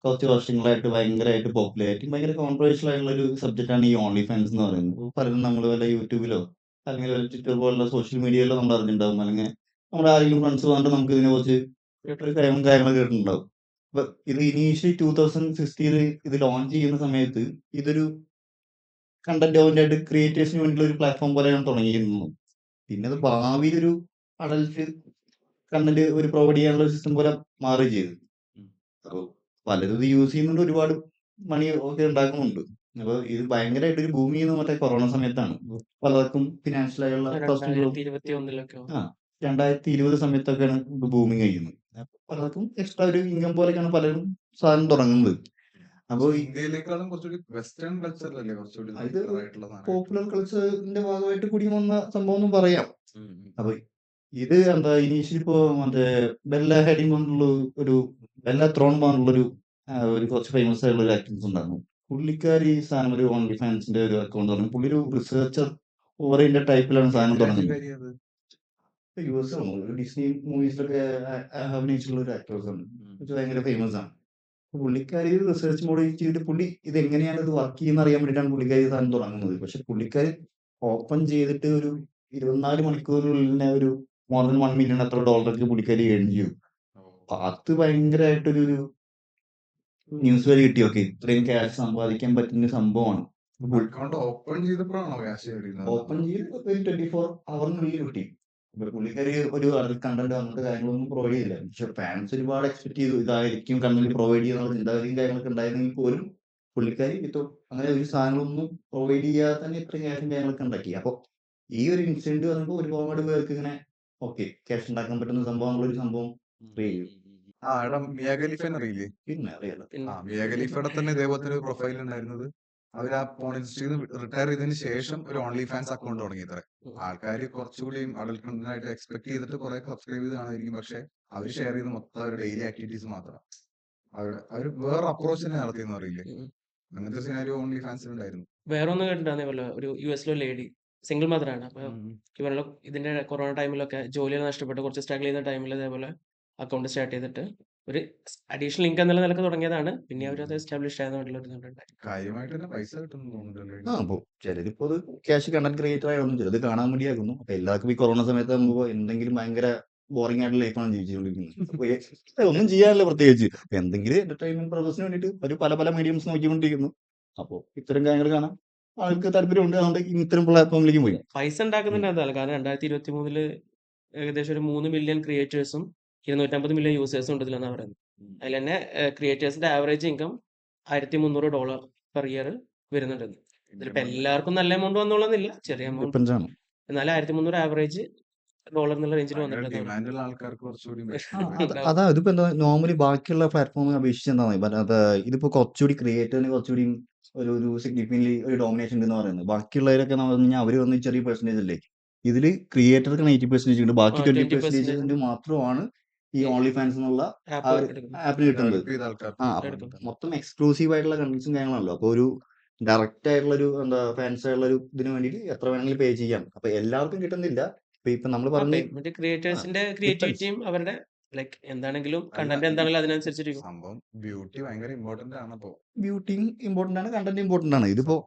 കുറച്ച് വർഷങ്ങളായിട്ട് ഭയങ്കരമായിട്ട് പോപ്പുലാരിറ്റി ഭയങ്കര കോൺട്രവേഴ്ഷ്യൽ ആയിട്ടുള്ള ഒരു സബ്ജക്റ്റാണ് ഈ ഓൺലി ഫാൻസ് എന്ന് പറയുന്നത്. ഇപ്പൊ പലരും നമ്മൾ വല്ല യൂട്യൂബിലോ അല്ലെങ്കിൽ വല്ല ട്വിറ്റർ പോലുള്ള സോഷ്യൽ മീഡിയയിലോ നമ്മൾ അറിഞ്ഞിട്ടുണ്ടാവും. അല്ലെങ്കിൽ നമ്മുടെ ആരെങ്കിലും ഫ്രണ്ട്സ് പറഞ്ഞിട്ട് നമുക്ക് ഇതിനെക്കുറിച്ച് കേട്ടൊരു കാര്യങ്ങളൊക്കെ കേട്ടിട്ടുണ്ടാവും. അപ്പൊ ഇത് ഇനീഷ്യലി 2016 ഇത് ലോഞ്ച് ചെയ്യുന്ന സമയത്ത് ഇതൊരു കണ്ടന്റ് ഓറിയന്റഡ് ക്രിയേറ്റേഴ്സിന് വേണ്ടിയുള്ള ഒരു പ്ലാറ്റ്ഫോം പോലെയാണ് തുടങ്ങിയിരുന്നത്. പിന്നെ അത് ഭാവിയിൽ ഒരു അഡൽട്ട് കണ്ടന്റ് ഒരു പ്രൊവൈഡ് ചെയ്യാനുള്ള ഒരു സിസ്റ്റം പോലെ മാറുകയും ചെയ്തു. അപ്പോൾ പലരും ഇത് യൂസ് ചെയ്യുന്നുണ്ട്, ഒരുപാട് മണി ഒക്കെ ഉണ്ടാക്കുന്നുണ്ട്. അപ്പോൾ ഇത് ഭയങ്കരമായിട്ട് ഒരു ബൂമി ചെയ്യുന്നത് മറ്റേ കൊറോണ സമയത്താണ്. പലർക്കും ഫിനാൻഷ്യൽ ആയുള്ള പ്രശ്നങ്ങളും 2021 ആ 2020 സമയത്തൊക്കെയാണ് ഇത് ബൂമിങ് കഴിയുന്നത്. അപ്പൊ പലർക്കും എക്സ്ട്രാ ഒരു ഇൻകം പോലെയൊക്കെയാണ് പലരും സാധനം തുടങ്ങുന്നത്. അപ്പോൾ ഇന്ത്യയിലേക്കാളും കുറച്ചുകൂടി വെസ്റ്റേൺ കൾച്ചറിലല്ലേ കുറച്ചുകൂടി ഇത് popular ആയിട്ടുള്ള സാധനം. പോപ്പുലർ കൾച്ചറിന്റെ ഭാഗമായിട്ട് കൂടി വന്ന സംഭവം എന്ന് പറയാം. അപ്പൊ ഇത് എന്താ ഇനീഷ്യലി ഇപ്പോ മറ്റേ ബെല്ല ഹെഡിങ് പറഞ്ഞുള്ള ഒരു ബെല്ല ത്രോൺ പറഞ്ഞുള്ളൊരു ഒരു കുറച്ച് ഫേമസ് ആയിട്ടുള്ള ഒരു ആക്ട്രസ് ഉണ്ടായിരുന്നു. പുള്ളിക്കാരി ഈ സാധനം ഒരു ഓൺലി ഫാൻസിന്റെ ഒരു അക്കൗണ്ട് തുടങ്ങി. പുള്ളി ഒരു റിസർച്ചർ ഓറിയന്റഡ് ടൈപ്പിലാണ് സാധനം ഏത് തുടങ്ങുന്നത്. രാജ്യക്കാരിയാ അത്? യുഎസ് ആണ്. ഒരു ഡിസ്നി മൂവീസിലൊക്കെ അഭിനയിച്ചിട്ടുള്ള ഒരു ആക്ട്രസ് ആണ്. ഇത് ഭയങ്കര ഫേമസ് ആണ്. അപ്പൊ പുള്ളിക്കാരി റിസർച്ച് മോഡ് ചെയ്തിട്ട് പുള്ളി ഇത് എങ്ങനെയാണ് ഇത് വർക്ക് ചെയ്യുന്ന അറിയാൻ വേണ്ടിയിട്ടാണ് പുള്ളിക്കാരി ഈ സാധനം തുടങ്ങുന്നത്. പക്ഷെ പുള്ളിക്കാരി ഓപ്പൺ ചെയ്തിട്ട് ഒരു 24 മണിക്കൂറിനുള്ളിൽ തന്നെ ഒരു മോർ ദാൻ $1 മില്യൺ അത്ര ഡോളർക്ക് പുള്ളിക്കാരി ഏൺ ചെയ്യും. അപ്പൊ അത് ഭയങ്കരമായിട്ടൊരു ന്യൂസ് വരെ കിട്ടി. ഓക്കെ, ഇത്രയും ക്യാഷ് സമ്പാദിക്കാൻ പറ്റുന്ന ഒരു സംഭവമാണ്. അക്കൗണ്ട് ഓപ്പൺ ചെയ്തപ്പോഴാണോ ക്യാഷ് കിട്ടുന്നത്? ഓപ്പൺ ചെയ്ത് ഒരു 24 ഹവറിനുള്ളിൽ കിട്ടി. ഇപ്പൊ പുള്ളിക്കാരി ഒരു കണ്ടന്റ് അങ്ങനത്തെ കാര്യങ്ങളൊന്നും പ്രൊവൈഡ് ചെയ്തില്ല. പക്ഷെ ഫാൻസ് ഒരുപാട് എക്സ്പെക്ട് ചെയ്തു ഇതായിരിക്കും കണ്ടന്റ് പ്രൊവൈഡ് ചെയ്യുന്ന ചിന്താഗതിയും കാര്യങ്ങളൊക്കെ ഉണ്ടായിരുന്നെങ്കിൽ പോലും പുള്ളിക്കാരി അങ്ങനെ ഒരു സാധനങ്ങളൊന്നും പ്രൊവൈഡ് ചെയ്യാതെ തന്നെ ഇത്രയും ക്യാഷും കാര്യങ്ങളൊക്കെ ഉണ്ടാക്കി. അപ്പൊ ഈ ഒരു ഇൻസിഡന്റ് വന്നപ്പോൾ ഒരുപാട് പേർക്ക് ഇങ്ങനെ ഓക്കെ ക്യാഷ് ഉണ്ടാക്കാൻ പറ്റുന്ന സംഭവം ഒരു സംഭവം ക്രിയേറ്റ് ചെയ്തു. ആ എടാ മിയ ഖലീഫനെ അറിയില്ലേ? പിന്നെ അറിയാലോ. ആ മിയ ഖലീഫയുടെ തന്നെ ഇതേപോലത്തെ ഒരു പ്രൊഫൈൽ ഉണ്ടായിരുന്നത്. അവർ ആ പോൺ ഇൻഡസ്ട്രിയിൽ റിട്ടയർ ചെയ്തതിന് ശേഷം ഒരു ഓൺലി ഫാൻസ് അക്കൗണ്ട് തുടങ്ങിയത്രേ. ആൾക്കാർ കുറച്ചുകൂടി അഡൽട്ട് കണ്ടന്റ് ആയിട്ട് എക്സ്പെക്ട് ചെയ്തിട്ട് കുറെ സബ്സ്ക്രൈബ് ചെയ്ത് കാണുമായിരിക്കും. പക്ഷെ അവർ ഷെയർ ചെയ്ത് മൊത്തം അവരുടെ ഡെയിലി ആക്ടിവിറ്റീസ് മാത്രം. അവർ വേറെ അപ്രോച്ച് തന്നെ നടത്തിയെന്ന് അറിയില്ലേ? അങ്ങനത്തെ സിനാരിയോ ഓൺലി ഫാൻസിൽ ഉണ്ടായിരുന്നു. വേറെ ഒന്ന് കേട്ടിട്ടുണ്ടായിരുന്നേ പോലെ ഒരു യുഎസിലെ ലേഡി സിംഗിൾ മദർ ആണ്. അപ്പൊ ഇവരുടെ ഇതിന്റെ കൊറോണ ടൈമിലൊക്കെ ജോലിയെല്ലാം നഷ്ടപ്പെട്ട് കുറച്ച് സ്ട്രഗിൾ ചെയ്യുന്ന ടൈമിൽ ഇതേപോലെ അക്കൗണ്ട് സ്റ്റാർട്ട് ചെയ്തിട്ട് ഒരു അഡീഷണൽ ഇൻകം എന്നുള്ള നിലക്ക് തുടങ്ങിയതാണ്. പിന്നെ അവരത് എസ്റ്റാബ്ലിഷ് ചെയ്യാൻ വേണ്ടിയുള്ള ഒരു ഇതുണ്ടായി. കാര്യമായിട്ട് തന്നെ പൈസ കിട്ടുന്നു തോന്നുന്നുണ്ടല്ലോ. ആ അപ്പൊ ചിലരിപ്പോ അത് ക്യാഷ് കണ്ടന്റ് ക്രിയേറ്റർ ആയിരുന്നു, ചിലത് കാണാൻ വേണ്ടിയാക്കുന്നു. അപ്പൊ എല്ലാവർക്കും ഈ കൊറോണ സമയത്ത് ആകുമ്പോ എന്തെങ്കിലും ഭയങ്കര ബോറിംഗ് ആയിട്ടുള്ള ലൈഫാണ് ജീവിച്ചുകൊണ്ടിരിക്കുന്നത്. അപ്പൊ ഒന്നും ചെയ്യാനില്ല പ്രത്യേകിച്ച്. അപ്പൊ എന്തെങ്കിലും എന്റർടൈൻമെന്റ് പർപ്പസിന് വേണ്ടിയിട്ട് ഒരു പല പല മീഡിയംസ് നോക്കിക്കൊണ്ടിരിക്കുന്നു. അപ്പൊ ഇത്തരം കാര്യങ്ങൾ കാണാൻ ആൾക്ക് താല്പര്യമുണ്ട്. അതുകൊണ്ട് ഇത്തരം പ്ലാറ്റ്ഫോമിലേക്ക് പോയി. പൈസ ഉണ്ടാക്കുന്നുണ്ട് എന്തായാലും. കാരണം 2023 ഏകദേശം ഒരു 3 മില്യൺ ക്രിയേറ്റേഴ്സും 250 മില്യൺ യൂസേഴ്സും ഉണ്ട് ഇതിലെന്നാണ് പറയുന്നത്. അതിൽ തന്നെ ക്രിയേറ്റേഴ്സിന്റെ ആവറേജ് ഇൻകം $1,300 പെർ ഇയർ വരുന്നുണ്ട്. ഇതിലിപ്പോ എല്ലാവർക്കും നല്ല എമൗണ്ട് വന്നോളന്നില്ല, ചെറിയ എമൗണ്ട്. ഡിപ്പെൻസ് ആണ്. എന്നാലും 1,300 ആവറേജ് ഡോളർ എന്നുള്ള റേഞ്ചിൽ ഭയങ്കര വന്നിട്ടുണ്ട്. ഡിമാൻഡുള്ള ആൾക്കാർക്ക് കുറച്ചുകൂടി അതാ ഇതിപ്പോ എന്താ നോർമലി ബാക്കിയുള്ള പ്ലാറ്റ്ഫോമിനെ അപേക്ഷിച്ച് എന്താണ് ഇതിപ്പോ കുറച്ചുകൂടി ക്രിയേറ്ററിന് കുറച്ചുകൂടി ഒരു സിഗ്നിഫിക്കൻറ്റ്ലി ഒരു ഡോമിനേഷൻ ഉണ്ടെന്ന് പറയുന്നത്. ബാക്കിയുള്ളവരൊക്കെ എന്ന് പറഞ്ഞു കഴിഞ്ഞാൽ അവർ വന്ന് ചെറിയ പെർസെന്റേജ് അല്ലേ. ഇതില് ക്രിയേറ്റർക്ക് 90% ഉണ്ട്, ബാക്കി 20% മാത്രമാണ് ഈ ഓൺലി ഫാൻസ് എന്നുള്ള ആ ഒരു ആപ്പിന് കിട്ടുന്നത്. ഡെവലപ്പ് ചെയ്ത ആൾക്കാർക്ക്. മൊത്തം എക്സ്ക്ലൂസീവ് ആയിട്ടുള്ള കണ്ടന്റ്സും കാര്യങ്ങളാണല്ലോ. അപ്പൊ ഒരു ഡയറക്റ്റ് ആയിട്ടുള്ള ഒരു എന്താ ഫാൻസ് ആയിട്ടുള്ള ഒരു ഇതിന് വേണ്ടിയിട്ട് എത്ര വേണമെങ്കിലും പേ ചെയ്യാം. അപ്പൊ എല്ലാവർക്കും കിട്ടുന്നില്ല. ഇപ്പൊ നമ്മൾ പറഞ്ഞ ക്രിയേറ്റേഴ്സിന്റെ ക്രിയേറ്റിവിറ്റിയും അവരുടെ ലൈക്ക് എന്താണെങ്കിലും കണ്ടന്റ് എന്താണെങ്കിലും അതിനനുസരിച്ചിരിക്കും. സംഭവം ബ്യൂട്ടി ഭയങ്കര ഇമ്പോർട്ടന്റ് ആണ്. അപ്പോ ബ്യൂട്ടിയും ഇമ്പോർട്ടന്റ് ആണ്, കണ്ടന്റ് ഇമ്പോർട്ടന്റ് ആണ്. ഇതിപ്പോ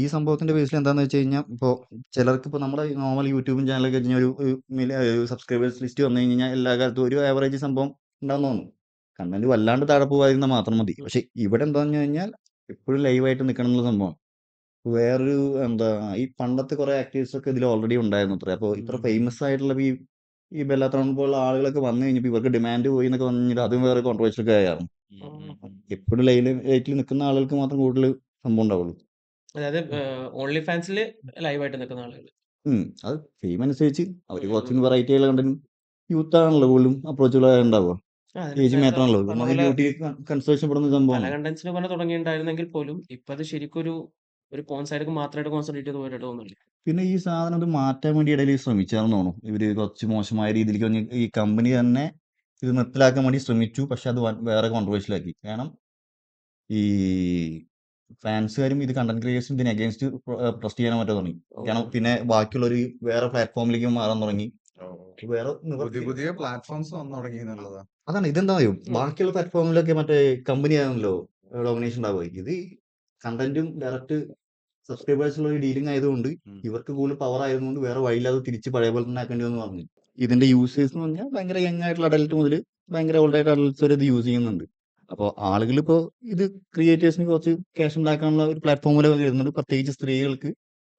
ഈ സംഭവത്തിന്റെ ബേസിൽ എന്താന്ന് വെച്ച് കഴിഞ്ഞാൽ ഇപ്പോ ചിലർക്ക് ഇപ്പൊ നമ്മുടെ നോർമൽ യൂട്യൂബും ചാനലൊക്കെ കഴിഞ്ഞാൽ ഒരു സബ്സ്ക്രൈബേഴ്സ് ലിസ്റ്റ് വന്നു കഴിഞ്ഞാൽ എല്ലാ കാലത്തും ഒരു ആവറേജ് സംഭവം ഉണ്ടാകുന്ന തോന്നുന്നു. കണ്ടന്റ് വല്ലാണ്ട് താഴെ പോകാതിരുന്നാൽ മാത്രം മതി. പക്ഷെ ഇവിടെ എന്താന്ന് കഴിഞ്ഞാൽ എപ്പോഴും ലൈവായിട്ട് നിൽക്കണം എന്നുള്ള സംഭവം. വേറൊരു എന്താ ഈ പണ്ടത്തെ കുറെ ആക്ടേഴ്സ് ഒക്കെ ഇതിൽ ഓൾറെഡി ഉണ്ടായിരുന്നു അത്ര. അപ്പോൾ ഇത്ര ഫേമസ് ആയിട്ടുള്ള ഈ ബെല്ലാത്രോൺ പോലുള്ള ആളുകളൊക്കെ വന്നു കഴിഞ്ഞപ്പോൾ ഇവർക്ക് ഡിമാൻഡ് പോയി എന്നൊക്കെ വന്നു കഴിഞ്ഞാൽ അതും വേറെ കോൺട്രവേഴ്സൽ ഒക്കെ ആയിരുന്നു. എപ്പോഴും ലൈറ്റിൽ നിൽക്കുന്ന ആളുകൾക്ക് മാത്രം കൂടുതൽ സംഭവം ഉണ്ടാവുള്ളൂ. അതായത് ഓൺലി ഫാൻസിൽ ലൈവായിട്ട് നിൽക്കുന്ന ആളുകൾ. അത് ഫെയിം അനുസരിച്ച് അവർ കുറച്ചും വെറൈറ്റി ആയിട്ടുള്ള കണ്ടന്റ് യൂത്ത് ആണല്ലോ കൂടുതലും അപ്രോച്ചുകൾ ഉണ്ടാവുക. ഏജ് മാറ്റർ ആണല്ലോ. ബ്യൂട്ടി കൺസേഷൻ പെടുന്ന പല സംഭവമാണ്. കണ്ടന്റ്സിന് പോലെ തുടങ്ങിയിട്ടുണ്ടായിരുന്നെങ്കിൽ പോലും ഇപ്പൊ അത് ശരിക്കും ഒരു പോൺ സൈഡിലേക്ക് മാത്രമായിട്ട് കോൺസെൻട്രേറ്റ് ചെയ്ത് പോയിട്ട് തോന്നുന്നില്ല. പിന്നെ ഈ സാധനം അത് മാറ്റാൻ വേണ്ടി ഇടയിൽ ശ്രമിച്ചാന്ന് തോന്നുന്നു. ഇവര് കുറച്ച് മോശമായ രീതിയിലേക്ക് ഈ കമ്പനി തന്നെ ഇത് നിർത്തലാക്കാൻ വേണ്ടി ശ്രമിച്ചു. പക്ഷെ അത് വേറെ കോൺട്രവേഴ്ഷ്യലാക്കി. കാരണം ഈ ഫാൻസുകാരും ഇത് കണ്ടന്റ് ക്രിയേഷൻ ഇതിന് അഗേൻസ്റ്റ് പ്രൊസ്റ്റ് ചെയ്യാൻ പറ്റാൻ തുടങ്ങി. കാരണം പിന്നെ ബാക്കിയുള്ളൊരു വേറെ പ്ലാറ്റ്ഫോമിലേക്ക് മാറാൻ തുടങ്ങി. വേറെ പുതിയ പുതിയ പ്ലാറ്റ്ഫോംസ് വന്നു തുടങ്ങി എന്നുള്ളതാ. അതാണ് ഇതെന്താ ബാക്കിയുള്ള പ്ലാറ്റ്ഫോമിലൊക്കെ മറ്റേ കമ്പനി ആണല്ലോ ഡോമിനേഷൻ ഉണ്ടാവുക. ഇത് കണ്ടന്റും ഡയറക്റ്റ് സബ്സ്ക്രൈബേഴ്സുള്ള ഒരു ഡീലിംഗ് ആയതുകൊണ്ട് ഇവർക്ക് കൂടുതൽ പവർ ആയതുകൊണ്ട് വേറെ വഴിയില്ലാതെ തിരിച്ച് പഴയ പോലെ തന്നെ ആക്കേണ്ടി വന്ന് പറഞ്ഞു. ഇതിന്റെ യൂസേഴ്സ് എന്ന് പറഞ്ഞാൽ ഭയങ്കര യങ് ആയിട്ടുള്ള അഡൽട്ട് മുതൽ ഭയങ്കര ഓൾഡ് ആയിട്ട് അഡൽട്ട്സ് വരെ ഇത് യൂസ് ചെയ്യുന്നുണ്ട്. അപ്പോൾ ആളുകൾ ഇപ്പോൾ ഇത് ക്രിയേറ്റേഴ്സിന് കുറച്ച് ക്യാഷ് ഉണ്ടാക്കാനുള്ള ഒരു പ്ലാറ്റ്ഫോമിൽ വരുന്നുണ്ട്. പ്രത്യേകിച്ച് സ്ത്രീകൾക്ക്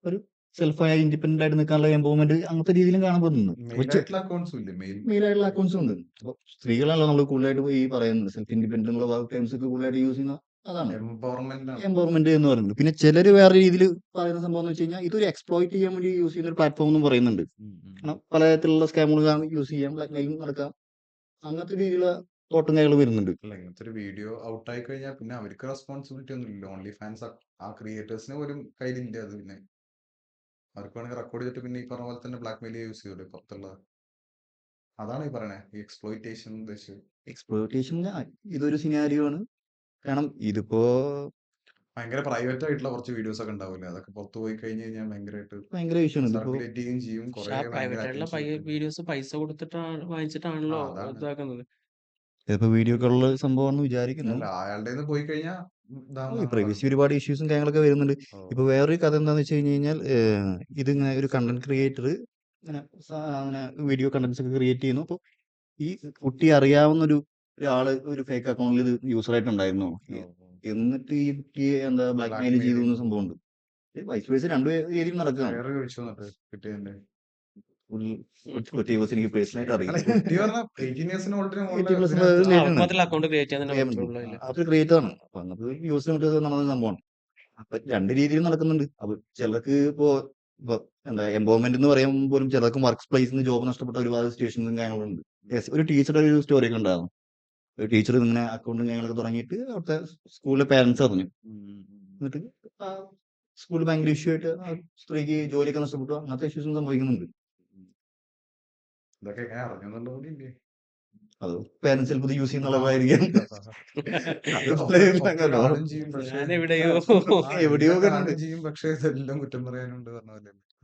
ഒരു സെൽഫായ ഇൻഡിപെൻഡന്റ് ആയിട്ട് നിൽക്കാനുള്ള എംപവർമെന്റ് അങ്ങനത്തെ രീതിയിലും കാണപ്പെടുന്നു. മെയിലായിട്ടുള്ള അക്കൗണ്ട്സും ഇല്ലേ മെയിൽ മെയിലായിട്ടുള്ള അക്കൗണ്ട്സും ഉണ്ട്. അപ്പോൾ സ്ത്രീകളാണല്ലോ നമ്മൾ കൂടുതലായിട്ട് ഈ പറയുന്നത് സെൽഫ് ഇൻഡിപെൻഡന്റ് എന്നുള്ള വർക്ക് ടൈംസ് ഒക്കെ കൂടുതലായിട്ട് യൂസ് ചെയ്യുന്ന അതാണ് എംപവർമെന്റ് ആണ്. എംപവർമെന്റ് എന്ന് പറയുന്നത്. പിന്നെ ചിലർ വേറെ രീതിയിൽ പറയുന്ന സംഭവം എന്ന് വെച്ച് കഴിഞ്ഞാൽ ഇതൊരു എക്സ്പ്ലോയിറ്റ് ചെയ്യാൻ വേണ്ടി യൂസ് ചെയ്യുന്ന ഒരു പ്ലാറ്റ്ഫോം എന്നും പറയുന്നുണ്ട്. കാരണം പലതരത്തിലുള്ള സ്കാമുകൾ യൂസ് ചെയ്യാം, ബ്ലാക്ക് മെയിലിംഗ് നടക്കാം, അങ്ങനത്തെ രീതിയിലുള്ള തോട്ടും കൈകൾ വരുന്നുണ്ട്. അല്ല ഇങ്ങനത്തെ ഒരു വീഡിയോ ഔട്ട് ആയി കഴിഞ്ഞാൽ പിന്നെ അവർക്ക് റെസ്പോൺസിബിലിറ്റി ഒന്നും ഇല്ല. ഓൺലി ഫാൻസ് ആ ക്രിയേറ്റേഴ്സിന് പോലും കയ്യിലില്ല. അത് പിന്നെ അവർക്ക് വേണമെങ്കിൽ റെക്കോർഡ് ചെയ്തിട്ട് പിന്നെ ഈ പറഞ്ഞ പോലെ തന്നെ ബ്ലാക്ക് മെയിൽ യൂസ് ചെയ്യൂടെ പുറത്തുള്ള. അതാണ് ഈ പറയണേ ഈ എക്സ്പ്ലോയിറ്റേഷൻ ഉദ്ദേശിച്ചത്. എക്സ്പ്ലോയിറ്റേഷൻ ഇതൊരു സിനാരിയോ ആണ്. കാരണം ഇതിപ്പോ ഭയങ്കര പ്രൈവറ്റ് ആയിട്ടുള്ള കുറച്ച് വീഡിയോസ് ഒക്കെ ഉണ്ടാവില്ലേ, അതൊക്കെ പുറത്തു പോയി കഴിഞ്ഞ് കഴിഞ്ഞാൽ ഭയങ്കര വിഷയമാണ്. ഇതിപ്പോ സർക്കുലേറ്റ് ചെയ്യുകയും ചെയ്യും. പക്ഷെ കുറെ ആ ഭയങ്കര പ്രൈവറ്റ് ആയിട്ടുള്ള attention കിട്ടും. വീഡിയോസ് പൈസ കൊടുത്തിട്ടാണ് വാങ്ങിച്ചിട്ടാണല്ലോ അതാണ്. ഇതാക്കുന്നത്. ഇതിപ്പോ വീഡിയോ കോളുള്ള സംഭവമാണെന്ന് വിചാരിക്കുന്നു. അല്ല അയാളുടെ കയ്യിൽ നിന്ന് പോയി കഴിഞ്ഞാൽ ഈ പ്രൈവസി ഒരുപാട് ഇഷ്യൂസും കാര്യങ്ങളൊക്കെ വരുന്നുണ്ട്. ഇപ്പൊ വേറൊരു കഥ എന്താന്ന് വെച്ച് കഴിഞ്ഞ് കഴിഞ്ഞാൽ ഇതിങ്ങനെ ഒരു കണ്ടന്റ് ക്രിയേറ്റർ അങ്ങനെ വീഡിയോ കണ്ടന്റ്സ് ഒക്കെ ക്രിയേറ്റ് ചെയ്യുന്നു. അപ്പോൾ ഈ കുട്ടി അറിയാവുന്ന ഒരാള് ഒരു ഫേക്ക് അക്കൗണ്ടിൽ ഇത് യൂസറായിട്ടുണ്ടായിരുന്നു. എന്നിട്ട് ഈ കുട്ടിയെ എന്താ ബ്ലാക്ക് മെയിൽ ചെയ്തു എന്ന സംഭവമുണ്ട്. വൈസ് വേഴ്സ് രണ്ടു രീതിയിൽ നടക്കുകയാണ്. വേറെ ചോദിച്ചു എന്നിട്ട് കിട്ടിയതിന്റെ കുട്ടി എനിക്ക് പേഴ്സണലായിട്ട് അറിയാം. കുട്ടി പറഞ്ഞ 18 yearsന് already മുകളിൽ 18 plus ഇതിനകത്ത് ലേറ്റാണ്. മാത്രമല്ല അക്കൗണ്ട് ക്രിയേറ്റ് ചെയ്യാൻ തന്നെ പറ്റുള്ളൂ അതില്. അത് ക്രിയേറ്റ് ആണ്. അപ്പൊ അങ്ങനത്തെ യൂസ് നടക്കുന്ന സംഭവമാണ്. അപ്പൊ രണ്ട് രീതിയിൽ നടക്കുന്നുണ്ട്. അപ്പൊ ചിലർക്ക് ഇപ്പോ എന്താ എംപവർമെന്റ് എന്ന് പറയുമ്പോൾ പോലും ചിലർക്ക് വർക്ക് പ്ലേസിൽ നിന്ന് ജോബ് നഷ്ടപ്പെട്ട ഒരുപാട് സിറ്റുവേഷൻസും കാര്യങ്ങളുണ്ട്. ഒരു ടീച്ചറുടെ ഒരു സ്റ്റോറി ഒക്കെ ഉണ്ടായിരുന്നു. ഒരു ടീച്ചർ ഇങ്ങനെ അക്കൗണ്ടും കാര്യങ്ങളൊക്കെ തുടങ്ങിയിട്ട് അവിടുത്തെ സ്കൂളിലെ പാരന്റ്സ് അറിഞ്ഞു. എന്നിട്ട് സ്കൂളിൽ ഭയങ്കര ഇഷ്യൂ ആയിട്ട് ആ സ്ത്രീക്ക് ജോലിയൊക്കെ നഷ്ടപ്പെട്ടു. അങ്ങനത്തെ ഇഷ്യൂസും സംഭവിക്കുന്നുണ്ട്. ഇതൊക്കെ എങ്ങനെ അറിഞ്ഞെന്നുള്ള കൂടി ഇല്ലേ? അത് പാരന്റ്സ് ചിലപ്പോൾ യൂസ് ചെയ്യുന്നുള്ളതായിരിക്കും. കാണും ചെയ്യും പക്ഷേ ഞാനെവിടെയോ എവിടെയോ കാണും ചെയ്യും പക്ഷേ ഇതെല്ലാം കുറ്റം പറയാനുണ്ട് പറഞ്ഞ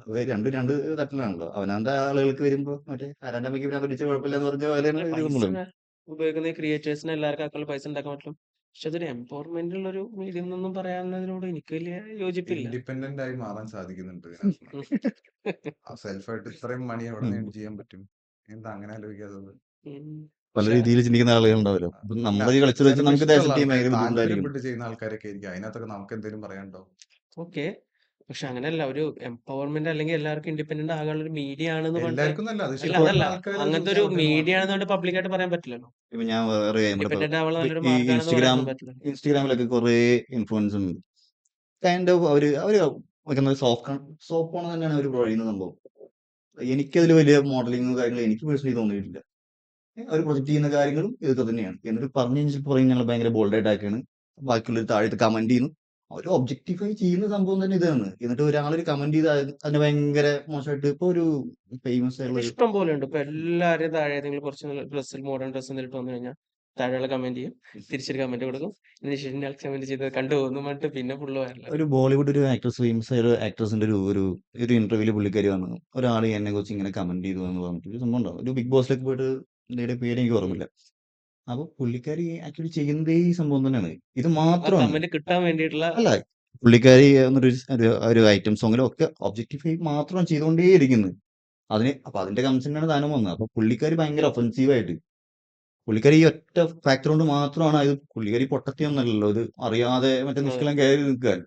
പോലെ. രണ്ട് തട്ടിലാണല്ലോ. അവനാന്റെ ആളുകൾക്ക് വരുമ്പോ മറ്റേ ആരാന്റെ അമ്മയ്ക്ക് പിന്നെ പിടിച്ച കുഴപ്പമില്ലെന്ന് പറഞ്ഞ പോലെയാണ് ഉപയോഗിക്കുന്ന ക്രിയേറ്റേഴ്സിന് എല്ലാവർക്കും അക്കൗണ്ട് പൈസ ഉണ്ടാക്കാൻ പറ്റും. പക്ഷെ അതൊരു എംപവർമെന്റ് ഉള്ള ഒരു മീഡിയം എന്നൊന്നും പറയാവുന്നതിനോട് എനിക്ക് വലിയ യോജിപ്പില്ല. ഇൻഡിപെൻഡന്റ് ആയി മാറാൻ സാധിക്കുന്നുണ്ട്. സെൽഫായിട്ട് ഇത്രയും മണി എവിടെ നിന്ന് earn ചെയ്യാൻ പറ്റും? എന്താ അങ്ങനെ ആലോചിക്കാത്തത്? പല രീതിയിൽ ചിന്തിക്കുന്ന ആളുകൾ ഉണ്ടാവല്ലോ. നമ്മുടെ കളിച്ചു വെച്ച് നമുക്ക് ദേശം ചെയ്യാൻ ഭയങ്കര ബുദ്ധിമുട്ടായിരിക്കും. താല്പര്യപ്പെട്ട് ചെയ്യുന്ന ആൾക്കാരൊക്കെ ആയിരിക്കും. അതിനകത്തൊക്കെ നമുക്ക് എന്തെങ്കിലും പറയാനുണ്ടോ? ഓക്കെ, പക്ഷെ അങ്ങനെയല്ല ഒരു എംപവർമെന്റ് അല്ലെങ്കിൽ എല്ലാവർക്കും ഇൻഡിപെൻഡന്റ് ആകാനുള്ള ഒരു മീഡിയ ആണെന്ന് പറഞ്ഞിട്ട് എല്ലാവർക്കും നല്ല അത് അല്ല ഇഷ്ടപ്പെടുന്ന അതല്ല ആൾക്കാര് അങ്ങനത്തെ choose ഒരു ചെയ്യാൻ പറ്റുന്ന മീഡിയ മാത്രം. ആണെന്ന് പബ്ലിക്കായിട്ട് പറയാൻ പറ്റില്ലല്ലോ. ഇപ്പൊ ഞാൻ വേറെ ഇൻഡിപെൻഡന്റ് ആവാനുള്ള നല്ലൊരു ഈ മാർഗ്ഗമാണെന്ന് പറയാൻ പറ്റില്ല. ഇൻസ്റ്റഗ്രാമിലൊക്കെ കുറെ ഇൻഫ്ലുവൻസ് ഉണ്ട്. കൈൻഡ് ഓഫ് അവര് വെക്കുന്ന സോപ്പ് പോണ തന്നെയാണ് അവർ പറയുന്ന സംഭവം. എനിക്കതിൽ വലിയ മോഡലിംഗ് കാര്യങ്ങൾ എനിക്ക് പേഴ്സണലി തോന്നിയിട്ടില്ല. അവർ പ്രൊജക്ട് ചെയ്യുന്ന കാര്യങ്ങളും ഇതൊക്കെ തന്നെയാണ്. എന്നിട്ട് പറഞ്ഞു കഴിഞ്ഞാൽ പറയും ഞങ്ങൾ ഭയങ്കര ബോൾഡായിട്ട് ആക്കുകയാണ്. ബാക്കിയുള്ളവർ താഴത്ത് കമന്റ് ചെയ്യുന്നു. അവർ ഒബ്ജക്ടിഫൈ ചെയ്യുന്ന സംഭവം തന്നെ ഇതാണ്. എന്നിട്ട് ഒരാളൊരു കമന്റ് ചെയ്ത് അതിനെ ഭയങ്കര മോശമായിട്ട് ഇപ്പൊ ഒരു ഫേമസ് ഇത് ആയിട്ടുള്ള ഇഷ്ടം പോലെ ഉണ്ട്. ഇപ്പൊ എല്ലാവരും താഴെ ഏതെങ്കിലും കുറച്ച് ഡ്രസ്സിൽ മോഡേൺ ഡ്രസ്സ് എന്നിട്ട് വന്നു കഴിഞ്ഞാൽ താഴെയുള്ള കമന്റ് ചെയ്യും, തിരിച്ചൊരു കമന്റ് കൊടുക്കും. ഇതിന് ശേഷം കമന്റ് ചെയ്ത് കണ്ടു പോകുന്നു പറഞ്ഞിട്ട് പിന്നെ ഫുള്ള് വരല. ഒരു ബോളിവുഡ് ഒരു ആക്ട്രസ് ഫേമസ് ആയ ഒരു ആക്ട്രസിന്റെ ഒരു ഇന്റർവ്യൂല് പുള്ളിക്കാരി വന്നു. ഒരാൾ എന്നെ കുറിച്ച് ഇങ്ങനെ കമന്റ് ചെയ്തു എന്ന് പറഞ്ഞിട്ട് ഒരു സംഭവം ഉണ്ടാവും. ഒരു ബിഗ് ബോസിലേക്ക് പോയിട്ട് ഇതിന്റെ പേര് എനിക്ക് ഓർമ്മയില്ല. അപ്പൊ പുള്ളിക്കാരി ആക്ച്വലി ചെയ്യുന്നതേ ഈ സംഭവം തന്നെയാണ്. ഇത് ആ മാത്രമാണ്. കമന്റ് കിട്ടാൻ വേണ്ടിയിട്ടുള്ള അല്ല പുള്ളിക്കാരി ഒരു ഐറ്റം സോങ്ങിലും ഒക്കെ ഒബ്ജക്ടിഫൈ മാത്രം ചെയ്തുകൊണ്ടേയിരിക്കുന്നു. അപ്പൊ അതിന്റെ കമന്റ്സിനാണ് താനും വന്നത്. അപ്പൊ പുള്ളിക്കാരി ഭയങ്കര ഒഫൻസീവായിട്ട് പുള്ളിക്കാരി ഈ ഒറ്റ ഫാക്ടർ കൊണ്ട് മാത്രമാണ് ഇത്. പുള്ളിക്കാരി പൊട്ടത്തിയൊന്നല്ലല്ലോ ഇത് അറിയാതെ മറ്റേ നിഷ്കലം കയറി നിൽക്കാൻ.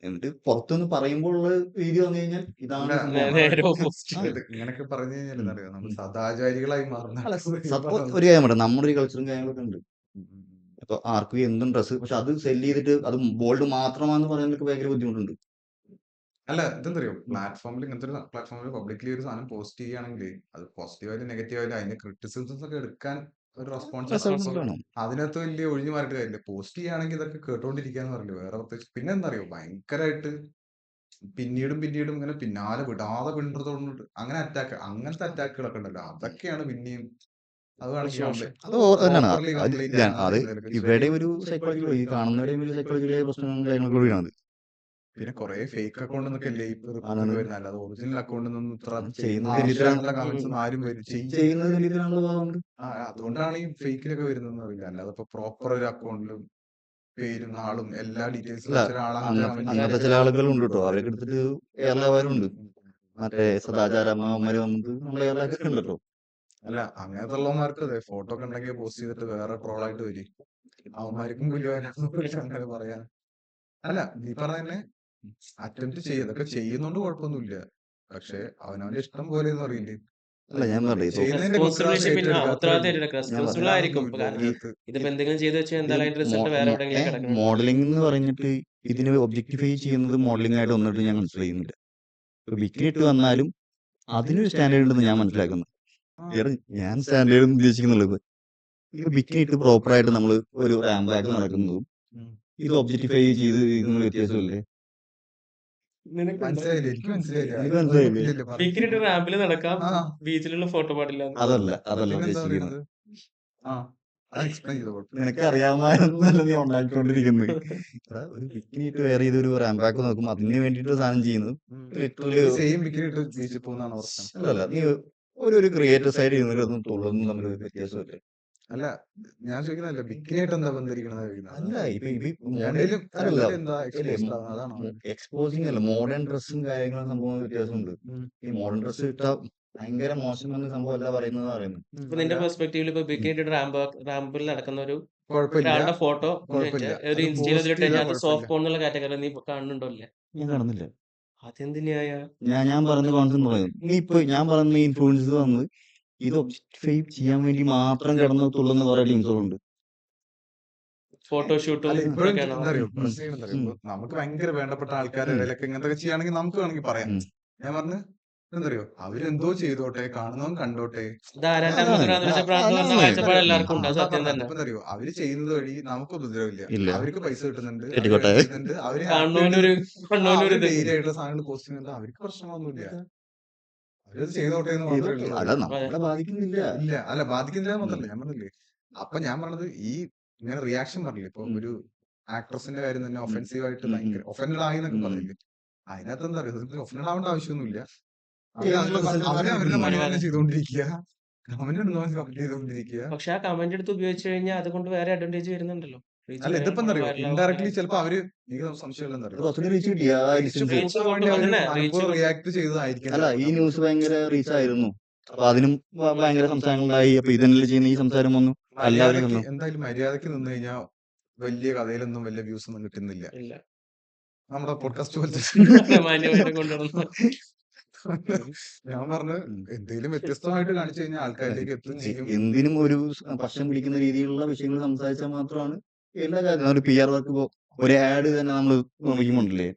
എന്നിട്ട് പുറത്തുനിന്ന് പറയുമ്പോൾ ഉള്ള രീതി വന്നു കഴിഞ്ഞാൽ ഇതാണ് അല്ല, സംഭവം. നേരെ opposite. ഇത് ഇങ്ങനെയൊക്കെ പറഞ്ഞു കഴിഞ്ഞാൽ ഉം. അറിയാം നമ്മൾ ഉം. സദാചാരികളായി മാറുന്ന അല്ല ഈ സപ്പോ പറഞ്ഞത്. ഒരു കാര്യം പറയാം. നമ്മുടെ ഒരു കൾച്ചറും കാര്യങ്ങളൊക്കെ ഉണ്ട്. ഉം, ഉം, ഉം. അപ്പൊ ആർക്കും എന്തും ഡ്രസ്സ് പക്ഷെ അത് സെല് ചെയ്തിട്ട് അത് ബോൾഡ് മാത്രമാണെന്ന് പറയാനൊക്കെ ഭയങ്കര ബുദ്ധിമുട്ടുണ്ട്. അല്ല ഇതെന്തറിയോ ഉം. പ്ലാറ്റ്ഫോമിൽ ഇങ്ങനത്തെ ഒരു പ്ലാറ്റ്ഫോമിൽ പബ്ലിക്കലി ഒരു സാധനം പോസ്റ്റ് ചെയ്യുകയാണെങ്കിൽ അത് പോസിറ്റീവായാലും നെഗറ്റീവായാലും അതിന്റെ ക്രിറ്റിസിസംസ് ഒക്കെ എടുക്കാൻ ഒരു റെസ്പോൺസിബിൾ റെസ്പോൺസിബിൾ ആണ്. അതിനകത്ത് വലിയ ഒഴിഞ്ഞു മാറിയിട്ട് കാര്യമില്ല. പോസ്റ്റ് ചെയ്യുകയാണെങ്കിൽ ഇതൊക്കെ കേട്ടോണ്ടിരിക്കാന്ന് പറയില്ല വേറെ പ്രത്യേകിച്ച്. പിന്നെ എന്താ അറിയോ ഭയങ്കരമായിട്ട് പിന്നീടും ഇങ്ങനെ പിന്നാലെ വിടാതെ പിന്തുടർന്നിട്ട് അങ്ങനത്തെ അറ്റാക്കുകളൊക്കെ ഉണ്ടല്ലോ, അതൊക്കെയാണ് പിന്നെയും അത് വേണമെങ്കിൽ മോശം. അത് തന്നെയാണ്. പ്രോപ്പർലി അത് കംപ്ലൈന്റ് അത് ഇവരുടെയും ഒരു സൈക്കോളജിക്കൽ ഈ കാണുന്നവരുടെയും ഒരു സൈക്കോളജിക്കലായ പ്രശ്നങ്ങളും കാര്യങ്ങളൊക്കെ കൂടിയാണ്. പിന്നെ കുറെ ഫേക്ക് അക്കൗണ്ട് എന്നൊക്കെ അല്ലേ ഇപ്പൊ റിപ്പോർട്ട് ആണ്. വരുന്നത്, അല്ലാതെ ഒറിജിനൽ അക്കൗണ്ടിൽ നിന്നും ഇത്ര ചെയ്യുന്നത് ആവശ്യമായിട്ടുള്ള വലിയ കമന്റ്സും ആരും ചെയ്യും. ചെയ്യുന്നത് വലിയ അതുകൊണ്ടാണ് ഈ ഫേക്കിലൊക്കെ വരുന്നതെന്ന് അറിയില്ല. അല്ലാതെ ഇപ്പൊ പ്രോപ്പർ ഒരു അക്കൗണ്ടിലും പേരും നാളും എല്ലാ ഡീറ്റെയിൽസും അല്ല വെച്ച ഒരാൾ അങ്ങനത്തെ കമന്റ് അങ്ങനത്തെ ചില ആളുകളുണ്ട് കേട്ടോ. അവരൊക്കെ എടുത്തിട്ട് കേരളക്കാരുണ്ട്. മറ്റേ സദാചാരന്മാര് വന്നിട്ട് നമ്മുടെ കേരളക്കാരൊക്കെ ഉണ്ട് കേട്ടോ. അല്ല അങ്ങനത്തെ ഉള്ളവന്മാർക്ക് അതെ ഫോട്ടോ ഒക്കെ ഉണ്ടെങ്കിൽ പോസ്റ്റ് ചെയ്തിട്ട് വേറെ ട്രോളായിട്ട് വരും. അവന്മാർക്കും വലിയ അങ്ങനെ പറയാൻ. അല്ല നീ പറഞ്ഞ തന്നെ അറ്റംപ്റ്റ് ചെയ്തൊക്കെ ചെയ്യുന്നോണ്ട് കുഴപ്പമൊന്നുമില്ല. പക്ഷെ അവനവന്റെ ഇഷ്ടം പോലെ ഒന്നും അറിയില്ലേ. അല്ല ഞാൻ പറഞ്ഞേ ഇപ്പൊ ചെയ്യുന്നതിന്റെ റെസ്പോൺസിബിലിറ്റി പിന്നെ ഉത്തരവാദിത്തം ഉത്തരവാദിത്തം ഏറ്റെടുക്കുക. ഞാൻ റെസ്പോൺസിബിൾ പറയാം. ആയിരിക്കും ഇപ്പൊ. കാരണം ഇതിപ്പോ എന്തെങ്കിലും ചെയ്ത് വെച്ചാൽ എന്തായാലും അതിന്റെ റിസൾട്ട് വേറെ എവിടെയെങ്കിലും കിടക്കണം. മോഡലിംഗ് എന്ന് പറഞ്ഞിട്ട് ഇതിനെ ഒബ്ജക്ടിഫൈ ചെയ്യുന്നത് മോഡലിംഗ് ആയിട്ട് വന്നിട്ട് ഞാൻ മനസ്സിലാക്കുന്നില്ല. ഇപ്പൊ ബിക്കിനി ഇട്ട് വന്നാലും അതിനൊരു സ്റ്റാൻഡേർഡ് ഉണ്ടെന്ന് ഞാൻ മനസ്സിലാക്കുന്നു. വേറെ ഞാൻ സ്റ്റാൻഡേർഡ് ഉദ്ദേശിക്കുന്നുള്ളത് ഇപ്പൊ ബിക്കിനി ഇട്ട് പ്രോപ്പർ ആയിട്ട് നമ്മൾ ഒരു റാമ്പ് ബാക്ക് നടക്കുന്നതും ഇത് ഒബ്ജക്ടിഫൈ ചെയ്ത് ഇരിക്കുന്ന വ്യത്യാസമില്ലേ? മനസ്സിലായില്ലേ? എനിക്ക് മനസ്സിലായില്ല. എനിക്ക് മനസ്സിലായില്ലേ? ഇല്ലല്ലോ, പറയ്. ബിക്കിനിട്ട് റാമ്പിൽ നടക്കാം, ആ. ബീച്ചിലുള്ള ഫോട്ടോ പാടില്ല. അതല്ല പിന്നെന്താ ഉദ്ദേശിക്കുന്നത്. പറയുന്നത്? ആ അത് എക്സ്പ്ലെയിൻ ചെയ്തോ. നിനക്ക് അറിയാവുന്നതല്ല നീ ഉണ്ടാക്കിക്കൊണ്ടിരിക്കുന്നത്. ഒരു ബിക്കിനി ഇട്ട് വേറെ ചെയ്തൊരു റാമ്പ് ബാക്ക് നോക്കും അതിന് വേണ്ടിയിട്ട് സാധനം ചെയ്യുന്നത് ലിറ്ററലി സെയിം ബിക്കിനി ഇട്ട് ബീച്ചിൽ പോകുന്നതാണ് പ്രശ്നം. അല്ലല്ല നീ ഒരു ക്രിയേറ്റീവ് സൈഡ് ചെയ്യുന്നതൊന്നും തുള്ളൊന്നും തമ്മിൽ വ്യത്യാസമില്ല. അല്ല ഞാൻ ചോദിക്കുന്നതല്ല ബിക്കിനി ആയിട്ട് എന്താ ബന്ധിരിക്കണത് അല്ല ഇപ്പൊ രണ്ടിലും അല്ല എന്താ exposed ആവുന്നത്? അതാണോ? എക്സ്പോസിങ് അല്ല മോഡേൺ ഡ്രസ്സും കാര്യങ്ങളും സംഭവം വ്യത്യാസമുണ്ട്. ഈ മോഡേൺ ഡ്രസ്സ് ഇട്ടാ ഭയങ്കര മോശം എന്ന സംഭവം അല്ല പറയുന്നത്. ഇപ്പൊ നിന്റെ പെർസ്പെക്ടീവിൽ ഇപ്പൊ ബിക്കിനിട്ട് റാമ്പിൽ നടക്കുന്ന ഒരു കുഴപ്പമില്ല, ഒരാളുടെ ഫോട്ടോ കുഴപ്പമില്ല. ഒരു അത് ഇൻസ്റ്റയിൽ post ചെയ്താ അതിലിട്ട് സോഫ്റ്റ് കുഴപ്പമില്ല. കോൺ എന്നുള്ള കാറ്റഗറി നീ കാണുന്നുണ്ടോ? ഇല്ല, ഞാൻ കാണുന്നില്ല. അതെന്ത് ന്യായ? ഞാൻ പറയുന്ന കോൺസെപ്റ്റ് പറയുന്നത് നീ ഇപ്പൊ ഞാൻ പറയുന്ന ഇൻഫ്ലുവൻസ് വന്ന് ഇത് ഒബ്ജക്ടിഫൈ ചെയ്യാൻ വേണ്ടി മാത്രം കിടന്ന് തുള്ളുന്ന കുറെ ടീംസുകളുണ്ട്. ഫോട്ടോഷൂട്ടും അല്ല ഇപ്പോഴും ഇതൊക്കെയാണോ? എന്താ അറിയോ പ്രശ്നം എന്താ അറിയോ? ഇപ്പൊ നമുക്ക് ഭയങ്കര വേണ്ടപ്പെട്ട ആൾക്കാരുടെ ഇടയിലൊക്കെ ഇങ്ങനത്തെ ചെയ്യുകയാണെങ്കിൽ നമുക്ക് വേണമെങ്കിൽ പറയാം. ഞാൻ പറഞ്ഞു എന്താ അറിയോ അവരെന്തോ ചെയ്തോട്ടെ, കാണുന്നവൻ കണ്ടോട്ടെ. ധാരാന്റെ അമ്മ കാഴ്ചപ്പാട് എല്ലാവർക്കും ഉണ്ട്, അത് സത്യം തന്നെ. എന്താ അറിയോ അവര് ചെയ്യുന്നത് വഴി നമുക്ക് ഉപദ്രവമില്ല. ഇല്ല. അവർക്ക് പൈസ കിട്ടുന്നുണ്ട്, തെറ്റിക്കോട്ടെ. അവര് കാണുന്നവനൊരു ഡെയിലി ആയിട്ടുള്ള സാധനങ്ങൾ പോസ്റ്റ് ചെയ്യുന്നുണ്ട്, അവർക്ക് പ്രശ്നമൊന്നുമില്ല. അവരത് ചെയ്തോട്ടെ എന്ന് മാത്രമേ ഉള്ളൂ. അല്ല നമ്മളെ ബാധിക്കുന്നില്ല. ഇല്ല അല്ല ബാധിക്കുന്നില്ല മാത്രമല്ല ഞാൻ പറഞ്ഞില്ലേ. അപ്പൊ ഞാൻ പറഞ്ഞത് ഈ ഇങ്ങനെ റിയാക്ഷൻ പറഞ്ഞില്ലേ, ഇപ്പൊ ഒരു ആക്ട്രസിന്റെ കാര്യം തന്നെ ഒഫൻസീവ് ആയിട്ട് ഭയങ്കര ഒഫൻഡഡ് ആയി എന്നൊക്കെ പറഞ്ഞില്ലേ. അതിനകത്ത് എന്താ പറയുക, ഒഫൻഡഡ് ആവേണ്ട ആവശ്യമൊന്നുമില്ല. അവരുടെ പണി തന്നെ ചെയ്തുകൊണ്ടിരിക്കുക, കമന്റ് ചെയ്തുകൊണ്ടിരിക്കുക. പക്ഷെ ആ കമന്റ് എടുത്ത് ഉപയോഗിച്ചു കഴിഞ്ഞാൽ അതുകൊണ്ട് വേറെ അഡ്വാൻറ്റേജ് വരുന്നുണ്ടല്ലോ. അല്ല ഇതിപ്പോ എന്താ അറിയോ ഇൻഡയറക്ട്ലി ചിലപ്പോ അവര് എനിക്ക് സംശയമുള്ള എന്താ അറിയോ കുറച്ചുകൂടി reach കിട്ടി. ആ distance. റിയാക്ട് ചെയ്തതായിരിക്കും. അല്ല ഈ ന്യൂസ് ഭയങ്കര റീച്ച് ആയിരുന്നു. അപ്പൊ അതിനും ഭയങ്കര സംസാരങ്ങളുണ്ടായി. അപ്പൊ ഇതന്നെ ചെയ്യുന്ന ഈ സംസാരം വന്നു എല്ലാവരും വന്നു. എന്തായാലും മര്യാദക്ക് നിന്ന് കഴിഞ്ഞാൽ വലിയ കഥയിലൊന്നും വലിയ വ്യൂസ് ഒന്നും കിട്ടുന്നില്ല. ഇല്ല. നമ്മുടെ പോഡ്കാസ്റ്റ് പോലത്തെ മാന്യമായിട്ട് കൊണ്ടുവരുന്നു. ഞാൻ പറഞ്ഞു എന്തെങ്കിലും വ്യത്യസ്തമായിട്ട് കാണിച്ചു കഴിഞ്ഞാൽ ആൾക്കാരിലേക്ക് എത്തും ചെയ്യും. എന്തിനും ഒരു പക്ഷം പിടിക്കുന്ന രീതിയിലുള്ള വിഷയങ്ങൾ സംസാരിച്ചാൽ മാത്രമാണ് എല്ലാ കാര്യവും. ഒരു PR വർക്ക് ഇപ്പോ ഒരു ആഡ് തന്നെ നമ്മൾ നോക്കുമ്പോണ്ടല്ലേ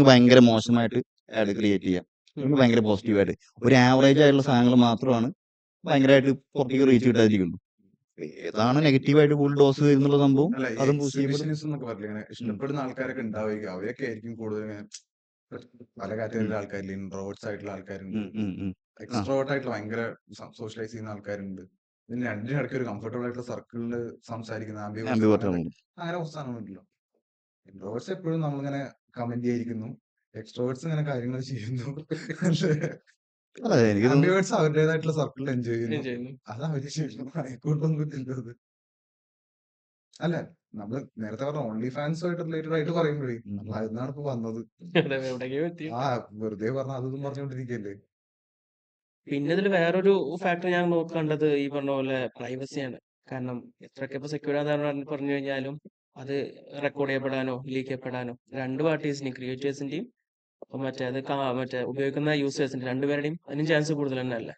ഭയങ്കര മോശമായിട്ട് ആഡ് ക്രിയേറ്റ് ചെയ്യാം, ഭയങ്കര പോസിറ്റീവായിട്ട് ഒരു ആവറേജ് ആയിട്ടുള്ള സാധനങ്ങൾ മാത്രമാണ് ഭയങ്കരമായിട്ട് പുറത്തേക്ക് റീച്ച് കിട്ടാതിരിക്കുന്നു. ഏതാണ് നെഗറ്റീവായിട്ട് കൂടുതൽ ഡോസ് എന്നുള്ള സംഭവം അല്ല അതും എക്സിബിഷനിസം എന്നൊക്കെ പറഞ്ഞില്ലേ, ഇങ്ങനെ ഇഷ്ടപ്പെടുന്ന ആൾക്കാരൊക്കെ ഉണ്ടാവുക അവരൊക്കെ ആയിരിക്കും കൂടുതൽ ഇങ്ങനെ പല കാറ്റഗറിയിലെ ആൾക്കാരില്ല. ഇൻട്രോവേർട്സ് ആയിട്ടുള്ള ആൾക്കാരുണ്ട്, എക്സ്ട്രോവേർട്ട് ആയിട്ടുള്ള ഭയങ്കര സോഷ്യലൈസ് ചെയ്യുന്ന ആൾക്കാരുണ്ട്. ഇതിന് രണ്ടിനിടയ്ക്ക് ഒരു കംഫർട്ടബിൾ ആയിട്ടുള്ള സർക്കിളിൽ സംസാരിക്കുന്ന ambivert ആണ്. അങ്ങനെ കുറച്ച് സാധനങ്ങളുണ്ടല്ലോ. ഇൻട്രോവേർട്സ് എപ്പോഴും നമ്മളിങ്ങനെ കമന്റ് ചെയ്തിരിക്കുന്നു, എക്സ്ട്രോവേർട്സ് ഇങ്ങനെ കാര്യങ്ങൾ ചെയ്യുന്നു. അല്ല എനിക്ക് ആംബിവേർട്സ് അവരുടേതായിട്ടുള്ള സർക്കിളിൽ എൻജോയ് ചെയ്യുന്നു. ചെയ്യുന്നു. അത് അവര് ചെയ്യുന്നു, ആയിക്കോട്ടൊന്നും. അല്ല നമ്മള് നേരത്തെ പറഞ്ഞ ഓൺലി ഫാൻസുമായിട്ട് റിലേറ്റഡ് ആയിട്ട് പറയുമ്പോഴേ അതിനാണ് ഇപ്പൊ വന്നത്. എവിടേക്കോ എത്തി. വെറുതെ പറഞ്ഞ അതൊന്നും പറഞ്ഞുകൊണ്ടിരിക്കല്ലേ. പിന്നെ ഇതിൽ വേറൊരു ഫാക്ടർ ഞാൻ കണ്ടത് ഈ പറഞ്ഞ പോലെ പ്രൈവസിയാണ്. കാരണം എത്രയൊക്കെ ഇപ്പൊ സെക്യൂർ ആണെന്ന് പറഞ്ഞു കഴിഞ്ഞാലും അത് റെക്കോർഡ് ചെയ്യപ്പെടാനോ ലീക്ക് ചെയ്യപ്പെടാനോ രണ്ട് പാർട്ടീസിന്റെയും ക്രിയേറ്റേഴ്സിന്റെയും മറ്റേ ഉപയോഗിക്കുന്ന യൂസേഴ്സിന്റെ രണ്ടുപേരുടെയും അതിനും ചാൻസ് കൂടുതൽ തന്നെ അല്ലേ.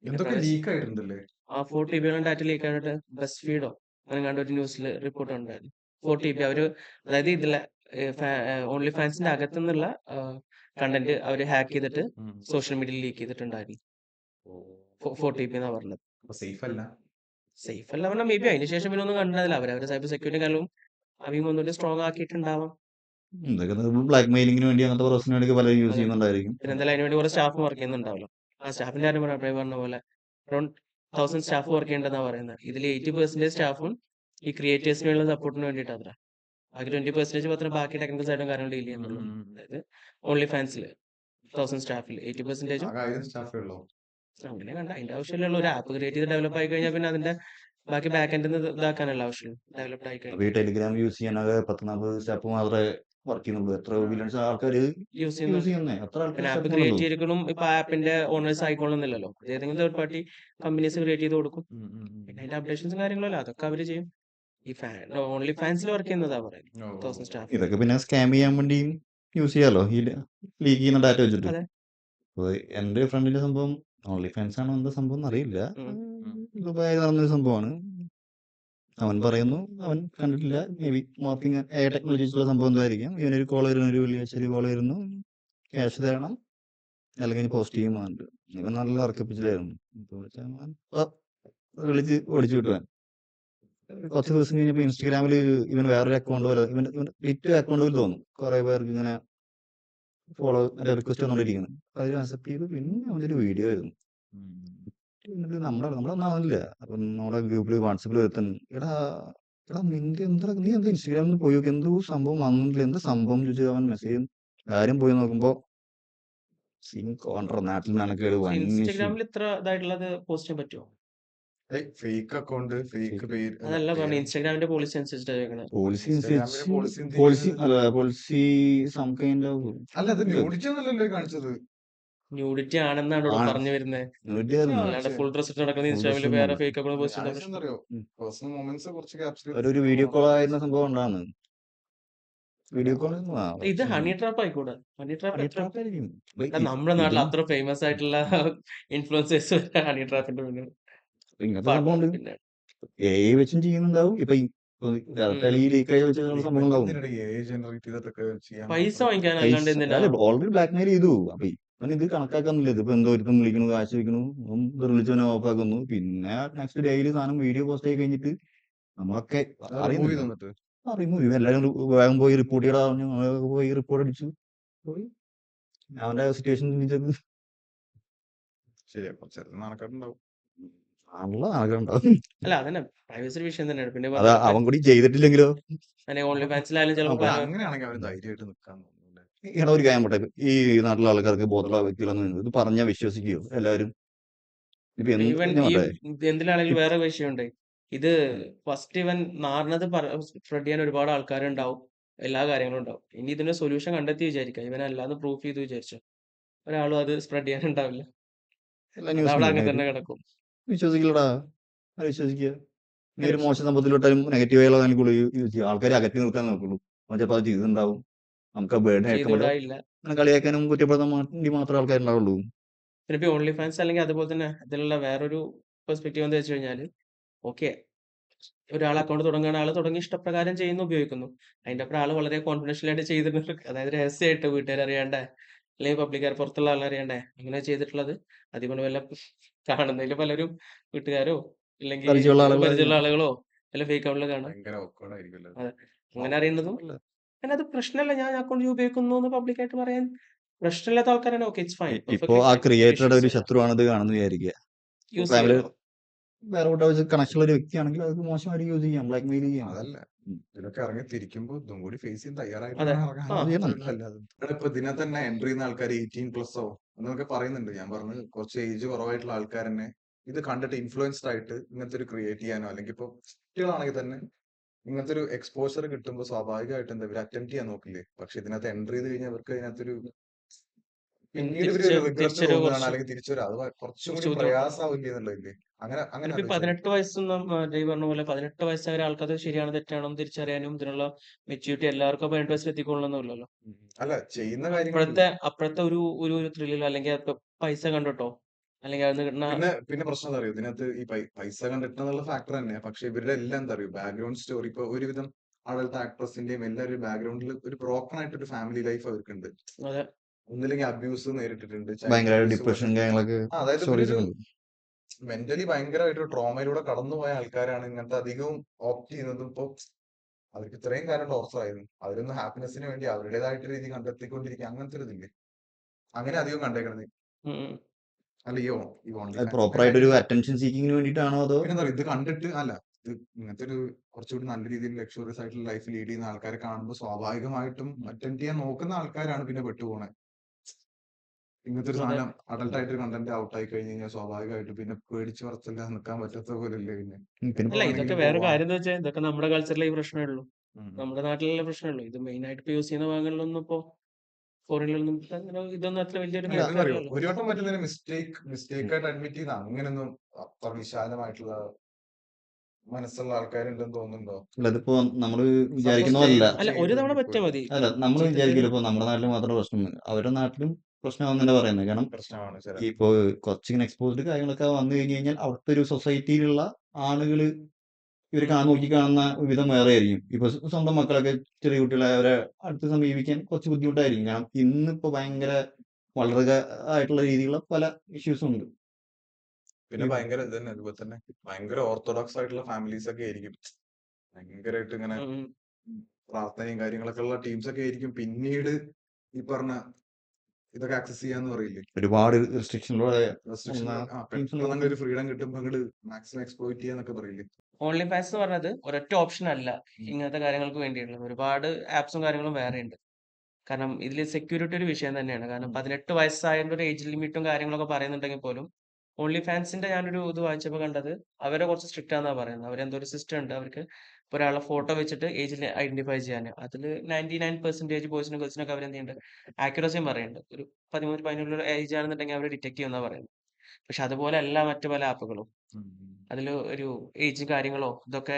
എന്തൊക്കെ ലീക്ക് ആയിട്ടുണ്ടല്ലേ. ആ 4 TB ഡാറ്റ ലീക്ക് ആയിട്ട് ബെസ്റ്റ് ഫീഡോ അങ്ങനെ കണ്ട ഒരു ന്യൂസിൽ റിപ്പോർട്ട് ഉണ്ടായിരുന്നു. 4 TB അവര് അതായത് ഇതിലെ ഓൺലി ഫാൻസിന്റെ അകത്തു നിന്നുള്ള കണ്ടന്റ് അവര് ഹാക്ക് ചെയ്തിട്ട് സോഷ്യൽ മീഡിയയിൽ ലീക്ക് ചെയ്തിട്ടുണ്ടായിരുന്നു. 4 TB എന്നാ പറഞ്ഞത്. സേഫ് അല്ല. സേഫ് അല്ല പറഞ്ഞാൽ മേ ബി അതിന് ശേഷം പിന്നെ ഒന്നും കണ്ടതില്ല. അവരവരുടെ സൈബർ സെക്യൂരിറ്റി കാലവും അവയും ഒന്നുകൂടി സ്ട്രോങ് ആക്കിയിട്ടുണ്ടാവാം. ബ്ലാക്ക് മെയിലിങ്ങിന് വേണ്ടി അങ്ങനത്തെ പ്രോസസ്സിന് വേണ്ടി പലരും യൂസ് ചെയ്യുന്നുണ്ടായിരിക്കും. പിന്നെ എന്തായാലും അതിന് വേണ്ടി കുറെ സ്റ്റാഫ് വർക്ക് ചെയ്യുന്നുണ്ടാവല്ലോ. ആ സ്റ്റാഫിന്റെ കാര്യം പറഞ്ഞ പോലെ അറൌണ്ട് 1000 സ്റ്റാഫ് വർക്ക് ചെയ്യേണ്ടതെന്നാ പറയുന്നത്. ഇതിൽ 80% സ്റ്റാഫും ഈ ക്രിയേറ്റേഴ്സിനുള്ള സപ്പോർട്ടിന് വേണ്ടിയിട്ടാണ്. ബാക്കി 20% മാത്രമേ ബാക്കി ടെക്നിക്കൽ സൈഡും കാര്യങ്ങളും ഡീൽ ചെയ്യാനുള്ളൂ. അതായത് ഓൺലി ഫാൻസിൽ 1000 സ്റ്റാഫിൽ 80% ആകെ 1000 സ്റ്റാഫേ ഉള്ളൂ. അങ്ങനെ കണ്ട അതിന്റെ ആവശ്യമില്ല. ഒരു ആപ്പ് ക്രിയേറ്റ് ചെയ്ത് ഡെവലപ്പ് ആയി കഴിഞ്ഞാൽ പിന്നെ അതിന്റെ ബാക്കി ബാക്ക് എൻഡിൽ നിന്ന് ഇതാക്കാനല്ല ആവശ്യം. ഡെവലപ്ഡ് ആയി അപ്പൊ ഈ കഴിഞ്ഞാൽ ടെലിഗ്രാം യൂസ് ചെയ്യാനൊക്കെ 10-40 സ്റ്റാഫ് മാത്രമേ വർക്ക് ചെയ്യുന്നുള്ളൂ. എത്ര ബില്യൺസ് ആൾക്കാർ യൂസ് യൂസ് ചെയ്യുന്നുണ്ട്. ചെയ്യുന്നേ, എത്ര ആൾക്കാർ പിന്നെ ആപ്പ് സ്റ്റാഫ് ക്രിയേറ്റ് ഉള്ളൂ. ചെയ്തിരിക്കണം. ഇപ്പൊ ആപ്പിന്റെ ഓണേഴ്സ് ആയിക്കോളുന്നില്ലല്ലോ. ഏതെങ്കിലും തേർഡ് പാർട്ടി കമ്പനീസ് ക്രിയേറ്റ് ചെയ്ത് കൊടുക്കും. പിന്നെ അതിന്റെ അപ്ഡേഷൻസും കാര്യങ്ങളല്ല അതൊക്കെ അവര് ചെയ്യും. ഈ ഓൺലി ഫാൻസിൽ വർക്ക് ചെയ്യുന്നതാ പറയുന്നത്. 1000 സ്റ്റാഫ്. ഇതൊക്കെ പിന്നെ സ്കാം ചെയ്യാൻ വേണ്ടിയും യൂസ് ചെയ്യാലോ, ഈ ലീക്ക് ചെയ്യുന്ന ഡാറ്റ വെച്ചിട്ട്. അതെ. അപ്പൊ എന്റെ ഫ്രണ്ടിന്റെ സംഭവം ഓൺലി ഫാൻസ് ആണോ എന്താ സംഭവം എന്നറിയില്ല. ഉം. ദുബായിൽ നടന്നൊരു സംഭവമാണ്. അവൻ പറയുന്നു അവൻ കണ്ടിട്ടില്ല, മേ ബി മോർഫിംഗ് ടെക്നോളജീസുള്ള സംഭവം എന്തായിരിക്കും. ഇവനൊരു കോൾ വരുന്നു, ഒരു വെള്ളിയാഴ്ച കോൾ വരുന്നു, ക്യാഷ് തരണം അല്ലെങ്കിൽ പോസ്റ്റ് ചെയ്യും പറഞ്ഞിട്ട്. ഇവൻ നല്ല ഉറക്കപ്പിച്ചിലായിരുന്നു. വിളിച്ച് ഓടിച്ചു വിട്ടുവാൻ. കുറച്ച് ദിവസം കഴിഞ്ഞപ്പോൾ ഇൻസ്റ്റാഗ്രാമിൽ ഇവൻ വേറൊരു അക്കൗണ്ട് പോലെ ഇവൻ ലിറ്റ് അക്കൗണ്ട് പോലെ തോന്നും. കുറെ പേർക്ക് ഇങ്ങനെ ഫോളോ റിക്വസ്റ്റ് വന്നോണ്ടിരിക്കുന്നത്. അതിൽ അക്സെപ്റ്റ് ചെയ്തു. പിന്നെ അവൻ്റെ വീഡിയോ ആയിരുന്നു. എന്നിട്ട് നമ്മളൊന്നും ആവുന്നില്ല. അപ്പം നമ്മുടെ ഗ്രൂപ്പിൽ വാട്സപ്പിൽ വരുത്തുന്നു, എടാ നിന്റെ എന്താ നീ എന്താ ഇൻസ്റ്റാഗ്രാമിൽ പോയി നോക്കി, എന്തോ സംഭവം വന്നില്ല, എന്താ സംഭവം ചോദിച്ചു അവൻ മെസ്സേജ് കാര്യം പോയി നോക്കുമ്പോ നാട്ടിൽ നടക്കേട് വൻ ഇഷ്യൂ. ഇൻസ്റ്റാഗ്രാമിൽ ഇത്ര ഇതായിട്ടുള്ളത് പോസ്റ്റ് ചെയ്യാൻ പറ്റുമോ? ഫേക്ക് അക്കൗണ്ട്, ഫേക്ക് പേര്, അതല്ല പറഞ്ഞു. ഇൻസ്റ്റാഗ്രാമിന്റെ പോളിസി അനുസരിച്ചിട്ടാണ്. പോളിസി സം കൈൻഡ് ഓഫ് അല്ല അത് ന്യൂഡിറ്റി ഒന്നല്ലല്ലോ കാണിച്ചത്. ന്യൂഡിറ്റി ആണെന്നാണ് ഇവിടെ പറഞ്ഞു വരുന്നത്. അല്ലാണ്ട് ഫുൾ ഡ്രസ് ഇട്ട് നടക്കുന്ന ഇൻസ്റ്റാഗ്രാമിൽ വേറെ ഫേക്ക് അക്കൗണ്ട് പോസ്റ്റ് ചെയ്യുന്ന അറിയോ, പേഴ്സണൽ മൊമെന്റ്സ് കുറച്ച് ക്യാപ്ചർ ഒരു വീഡിയോ കോൾ ആയിരുന്ന സംഭവം ഉണ്ടാണ്. വീഡിയോ കോൾ ഇത് ഹണി ട്രാപ്പ് ആയിക്കോട്ടെ. ഹണി ട്രാപ്പ് ആയിരിക്കും. നമ്മുടെ നാട്ടിൽ അത്ര ഫേമസ് ആയിട്ടുള്ള ഇൻഫ്ലുവൻസേഴ്സ് ഹണി ട്രാപ്പിന്റെ മുന്നിൽ ഇങ്ങനത്തെ സംഭവം ഉണ്ട്. AI വെച്ചും ചെയ്യുന്നുണ്ടാവും. ഇപ്പൊ ഈ ലീക്കായി വെച്ചുള്ള സംഭവം ഉണ്ടാവും. പൈസ വാങ്ങിക്കാൻ അല്ലാണ്ട് എന്തിനാ? ഓൾറെഡി ബ്ലാക്ക് മെയിൽ ചെയ്തു. അപ്പൊ ഇവൻ ഇത് കണക്കാക്കുന്നില്ല. ഇതിപ്പോ എന്തോ ഒരുത്തം വിളിക്കണു, കാശ് വെക്കണു, വിളിച്ചവനെ ഓഫ് ആക്കുന്നു. പിന്നെ നെക്സ്റ്റ് ഡേയില് സാധനം വീഡിയോ പോസ്റ്റ് ആയി കഴിഞ്ഞിട്ട് നമ്മളൊക്കെ റിമൂവ് ചെയ്തു. എല്ലാവരും വേഗം പോയി റിപ്പോർട്ട് ചെയ്യടാ പറഞ്ഞു. പോയി റിപ്പോർട്ട് അടിച്ചു. പോയി അവന്റെ സിറ്റുവേഷൻ ചിന്തിച്ചത് ശരിയാ, കുറച്ച് നടക്കാറുണ്ടാവും. നല്ല നടക്കുന്നുണ്ടാവും. അല്ല അതന്നെ പ്രൈവസി വിഷയം തന്നെയാണ്. പിന്നെ അതാ അവൻ കൂടി ചെയ്തിട്ടില്ലെങ്കിലോ. ഓൺലി ഫാൻസിലായാലും ചിലപ്പോൾ അങ്ങനെയാണെങ്കിൽ അവന് ധൈര്യമായിട്ട് നിൽക്കാൻ എടാ ഒരു കാര്യം പറട്ടെ, ഈ നാട്ടിലെ ആൾക്കാർക്ക് ബോധമുള്ള വ്യക്തികളൊന്നും ഇത് പറഞ്ഞാൽ വിശ്വസിക്കുകയോ എല്ലാവരും? ഇപ്പൊ എന്തിനാണെങ്കിലും വേറെ വിഷയമുണ്ട്. ഇത് ഫസ്റ്റ് ഇവൻ നാറിനത് സ്പ്രെഡ് ചെയ്യാൻ ഒരുപാട് ആൾക്കാരുണ്ടാവും, എല്ലാ കാര്യങ്ങളും ഉണ്ടാവും. ഇനി ഇതിന്റെ സൊല്യൂഷൻ കണ്ടെത്തി വിചാരിക്കാം. ഇവൻ അല്ലാതെ പ്രൂഫ് ചെയ്ത് വിചാരിച്ചു ഒരാളും അത് സ്പ്രെഡ് ചെയ്യാനുണ്ടാവില്ല. അവിടെ അങ്ങനെ തന്നെ കിടക്കും. വിശ്വസിക്കില്ലടാ, വിശ്വസിക്കുക. നീ ഒരു മോശം സംഭവത്തിലോട്ടാലും നെഗറ്റീവായുള്ള യൂസ് ചെയ്യുക. ആൾക്കാരെ അകറ്റി നിർത്താൻ നോക്കുള്ളൂ. ചിലപ്പോൾ അത് ചെയ്തിട്ടുണ്ടാവും. നമുക്ക് കളിയാക്കാനും കുറ്റപ്പെടുത്താൻ വേണ്ടി മാത്രമേ ആൾക്കാരുണ്ടാവുള്ളൂ. പിന്നെ ഇപ്പൊ ഓൺലി ഫാൻസ് അല്ലെങ്കിൽ അതുപോലെ തന്നെ ഇതിലുള്ള വേറൊരു പെർസ്പെക്റ്റീവ് എന്താ വെച്ച് കഴിഞ്ഞാൽ, ഓക്കെ ഒരാൾ അക്കൗണ്ട് തുടങ്ങുകയാണ്, ആൾ തുടങ്ങി ഇഷ്ടപ്രകാരം ചെയ്യുന്നു, ഉപയോഗിക്കുന്നു. അതിന്റെ അപ്പുറം ആള് വളരെ കോൺഫിഡൻഷ്യൽ ആയിട്ട് ചെയ്തിട്ടുണ്ട്. അതായത് രഹസ്യമായിട്ട് വീട്ടുകാർ അറിയാണ്ടേ അല്ലെങ്കിൽ പബ്ലിക്കാർ പുറത്തുള്ള ആളറിയാണ്ടേ അങ്ങനെ ചെയ്തിട്ടുള്ളത്. അതുകൊണ്ട് വല്ല കാണുന്നതിൽ പലരും വീട്ടുകാരോ ഇല്ലെങ്കിൽ പരിചയമുള്ള ആളുകളോ വല്ല ഫേക്ക് അക്കൗണ്ടിൽ കാണാം. അതെ, അങ്ങനെ അറിയുന്നതും പിന്നെ അത് പ്രശ്നമല്ല. ഞാൻ അക്കൗണ്ട് ഉപയോഗിക്കുന്നു എന്ന് പബ്ലിക്കായിട്ട് പറയാൻ പ്രശ്നമില്ലാത്ത ആൾക്കാരാണ്. Okay, it's fine. ഇപ്പോ ആ ക്രിയേറ്ററുടെ ഒരു ശത്രുവാണിത് കാണുന്നു വിചാരിക്കുക. വേറെ കണക്ഷൻ ഉള്ള ഒരു വ്യക്തിയാണെങ്കിൽ അത് മോശമായിട്ട് യൂസ് ചെയ്യാം, ബ്ലാക്ക് മെയിൽ ചെയ്യാം. അതല്ല, ഇതിലൊക്കെ ഇറങ്ങി തിരിക്കുമ്പോ ഇതും കൂടി ഫേസ് ചെയ്യാൻ തയ്യാറായിട്ടാണ്. ഇപ്പൊ ഇതിനകത്ത് തന്നെ എൻട്രി ചെയ്യുന്ന ആൾക്കാർ 18+ എന്നൊക്കെ പറയുന്നുണ്ട്. ഞാൻ പറഞ്ഞു കുറച്ച് ഏജ് കുറവായിട്ടുള്ള ആൾക്കാർ തന്നെ ഇത് കണ്ടിട്ട് ഇൻഫ്ലുവൻസ്ഡ് ആയിട്ട് ഇങ്ങനത്തെ ഒരു ക്രിയേറ്റ് ചെയ്യാനോ, അല്ലെങ്കിൽ ഇപ്പൊ കുട്ടികളാണെങ്കിൽ തന്നെ ഇങ്ങനത്തെ ഒരു എക്സ്പോഷർ കിട്ടുമ്പോൾ സ്വാഭാവികമായിട്ട് എന്താ ഇവർ അറ്റംപ്റ്റ് ചെയ്യാൻ നോക്കില്ലേ. പക്ഷെ ഇതിനകത്ത് എൻട്രി ചെയ്ത് കഴിഞ്ഞാൽ അവർക്ക് അതിനകത്തൊരു പിന്നീട് അല്ലെങ്കിൽ തിരിച്ചുവരാം. അത് കുറച്ചും കൂടി പ്രയാസമാവില്ലേ എന്നുള്ളതില്ലേ. അങ്ങനെ 18 വയസ്സൊന്നും പറഞ്ഞ പോലെ 18 വയസ്സായ ആൾക്കത് ശരിയാണ് തെറ്റാണെന്ന് തിരിച്ചറിയാനും ഇതിനുള്ള മെച്യൂരിറ്റി എല്ലാവർക്കും 18 വയസ്സിൽ എത്തിക്കൊള്ളണമെന്നില്ലല്ലോ. അല്ല, ചെയ്യുന്ന കാര്യം അപ്പോഴത്തെ ഒരു ത്രില്ലിലോ അല്ലെങ്കിൽ പൈസ കണ്ടിട്ടോ അല്ലെങ്കിൽ അതിന് കിട്ടുന്ന പിന്നെ പ്രശ്നം എന്താ അറിയോ, ഇതിനകത്ത് ഈ പൈസ കണ്ടിട്ടുള്ള ഫാക്ടർ തന്നെ. പക്ഷെ ഇവരുടെ എല്ലാം എന്താ അറിയോ, ബാക്ക്ഗ്രൗണ്ട് സ്റ്റോറി. ഇപ്പൊ ഒരുവിധം ആളുകളുടെ ആക്ട്രസിന്റെയും എല്ലാവരും ബാക്ക്ഗ്രൗണ്ടിൽ ഒരു ബ്രോക്കൺ ആയിട്ടൊരു ഫാമിലി ലൈഫ് അവർക്കുണ്ട്. ഒന്നില്ലെങ്കിൽ അബ്യൂസ് നേരിട്ടിട്ടുണ്ട്, ഡിപ്രഷൻ, അതായത് മെന്റലി ഭയങ്കരമായിട്ട് ട്രോമയിലൂടെ കടന്നുപോയ ആൾക്കാരാണ് ഇങ്ങനത്തെ അധികവും ഓപ്റ്റ് ചെയ്യുന്നതും. ഇപ്പൊ അവർക്ക് ഇത്രയും കാലം ടോർച്ചർ ആയിരുന്നു, അവരൊന്ന് ഹാപ്പിനെസിന് വേണ്ടി അവരുടേതായിട്ട് രീതി കണ്ടെത്തിക്കൊണ്ടിരിക്കുക. അങ്ങനത്തെ ഒരു ഇതില്ലേ, അങ്ങനെ അധികം കണ്ടേക്കണത്. അല്ലയോ, പ്രോപ്പർ ആയിട്ട് ഒരു അറ്റൻഷൻ സീക്കിങ്ങിന് വേണ്ടിയിട്ടാണോ അതോ ഇത് കണ്ടിട്ട് അല്ല ഇത് ഇങ്ങനത്തെ ഒരു കുറച്ചുകൂടി നല്ല രീതിയിൽ ലക്ഷറിയസ് ആയിട്ടുള്ള ലൈഫ് ലീഡ് ചെയ്യുന്ന ആൾക്കാരെ കാണുമ്പോൾ സ്വാഭാവികമായിട്ടും അറ്റൻഡ് ചെയ്യാൻ നോക്കുന്ന ആൾക്കാരാണ് പിന്നെ പെട്ടുപോണെ. ഇങ്ങനത്തെ ഒരു അതെ. സാധനം അഡൾട്ട് ആയിട്ട് കണ്ടന്റ് ഔട്ട് ആയി കഴിഞ്ഞ് കഴിഞ്ഞാൽ സ്വാഭാവികമായിട്ടും പിന്നെ പേടിച്ച് പറച്ചില്ലാതെ നിൽക്കാൻ പറ്റാത്ത പോലെയല്ലേ പിന്നെ പിന്നെ എപ്പോ അല്ല, ഇതൊക്കെ വേണമെങ്കിലും വേറെ പോവാം. കാര്യം എന്ന് വെച്ചാൽ ഇതൊക്കെ നമ്മുടെ കൾച്ചറിലെ ഈ പ്രശ്നമേ ഉള്ളൂ. ഉം. നമ്മുടെ നാട്ടിലുള്ള പ്രശ്നമേ ഉള്ളൂ. ഇത് മെയിൻ ആയിട്ട് ഇപ്പൊ യൂസ് ചെയ്യുന്ന ഭാഗങ്ങളിലൊന്നും ഇപ്പോ ഫോറിനിലൊന്നും അങ്ങനെ ഇതൊന്നും അത്ര വലിയൊരു അല്ല മാറ്റർ എന്താണെന്നറിയോ, അല്ലല്ലോ. ഒരു വട്ടം പറ്റുന്നതിന് മിസ്റ്റേക്ക് ആയിട്ട് അഡ്മിറ്റ് ചെയ്ത അങ്ങനെയൊന്നും അത്ര വിശാലമായിട്ടുള്ള മനസ്സുള്ള ആൾക്കാരുണ്ടെന്ന് തോന്നുന്നുണ്ടോ? അല്ല ഇതിപ്പോ നമ്മള് സപ്പോസ് വിചാരിക്കുന്ന പോലല്ല. ജയിലിൽ അല്ല, ഒരു തവണ പറ്റിയാൽ മതി. അല്ല നമ്മൾ ചീത്തപ്പേര് വിചാരിക്കില്ല ഇപ്പൊ നമ്മുടെ നാട്ടിൽ മാത്രം പ്രശ്നം, അവരുടെ നാട്ടിലും പ്രശ്നമാണെന്ന് തന്നെ പറയുന്നത്. കാരണം പ്രശ്നമാണ് ചില ഇപ്പോ കുറച്ചിങ്ങനെ എക്സ്പോസ്ഡ് കാര്യങ്ങളൊക്കെ വന്നു കഴിഞ്ഞ് കഴിഞ്ഞാൽ അവിടുത്തെ ഒരു സൊസൈറ്റിയിലുള്ള ആളുകള് ഇവർ നോക്കി കാണുന്ന വിധം വേറെ ആയിരിക്കും. ഇപ്പൊ സ്വന്തം മക്കളൊക്കെ ചെറിയ കുട്ടികളെ അവരെ അടുത്ത് സമീപിക്കാൻ കുറച്ച് ബുദ്ധിമുട്ടായിരിക്കും. കാരണം ഇന്നിപ്പോ ഭയങ്കര വളരെ ആയിട്ടുള്ള രീതിയിലുള്ള പല ഇഷ്യൂസും ഉണ്ട്. പിന്നെ ഭയങ്കര ഇത് തന്നെ അതുപോലെ തന്നെ ഭയങ്കര ഓർത്തഡോക്സ് ആയിട്ടുള്ള ഫാമിലീസ് ഒക്കെ ആയിരിക്കും ഭയങ്കരമായിട്ട് ഇങ്ങനെ ഉം. പ്രാർത്ഥനയും കാര്യങ്ങളൊക്കെ ഉള്ള ടീംസ് ഒക്കെ ആയിരിക്കും പിന്നീട് ഈ പറഞ്ഞ ഇതൊക്കെ ആക്സസ് ചെയ്യാന്ന് പറയില്ലേ, ഒരുപാട് റെസ്ട്രിക്ഷനിലൂടെ റെസ്ട്രിക്ഷൻ ടീംസ് പെട്ടെന്ന് ഒരു ഫ്രീഡം കിട്ടുമ്പോൾ അങ്ങോട്ട് മാക്സിമം എക്സ്പ്ലോയിറ്റ് ചെയ്യാന്നൊക്കെ പറയില്ലേ. ഓൺലി ഫാൻസ് എന്ന് പറഞ്ഞത് ഒരൊറ്റ ഓപ്ഷൻ അല്ല ഇങ്ങനത്തെ കാര്യങ്ങൾക്ക് വേണ്ടിയുള്ളത്. ഒരുപാട് ആപ്സും കാര്യങ്ങളും വേറെ ഉണ്ട്. കാരണം ഇതിൽ സെക്യൂരിറ്റി ഒരു വിഷയം തന്നെയാണ്. കാരണം 18 വയസ്സായതിന്റെ ഒരു ഏജ് ലിമിറ്റും കാര്യങ്ങളൊക്കെ പറയുന്നുണ്ടെങ്കിൽ പോലും ഓൺലി ഫാൻസിന്റെ ഞാനൊരു ഇത് വായിച്ചപ്പോൾ കണ്ടത് അവരെ കുറച്ച് സ്ട്രിക്റ്റ് ആണെന്നാ പറയുന്നത്. അവരെന്തോ ഒരു സിസ്റ്റം ഉണ്ട് അവർക്ക്. ഇപ്പൊ ഒരാളെ ഫോട്ടോ വെച്ചിട്ട് ഏജിൽ ഐഡന്റിഫൈ ചെയ്യാൻ അതിൽ 99% ബോയ്സിനും ഗേൾസിനൊക്കെ അവരെന്ത് ചെയ്യുന്നുണ്ട്, ആക്യുറസിയും പറയുന്നുണ്ട്. ഒരു 13-14 ഏജ് ആണെന്നുണ്ടെങ്കിൽ അവർ ഡിറ്റക്ട് ചെയ്യുമെന്നാ പറയുന്നത്. പക്ഷെ അതുപോലെ അല്ല മറ്റു പല ആപ്പുകളും. അതിൽ ഒരു ഏജ് കാര്യങ്ങളോ ഇതൊക്കെ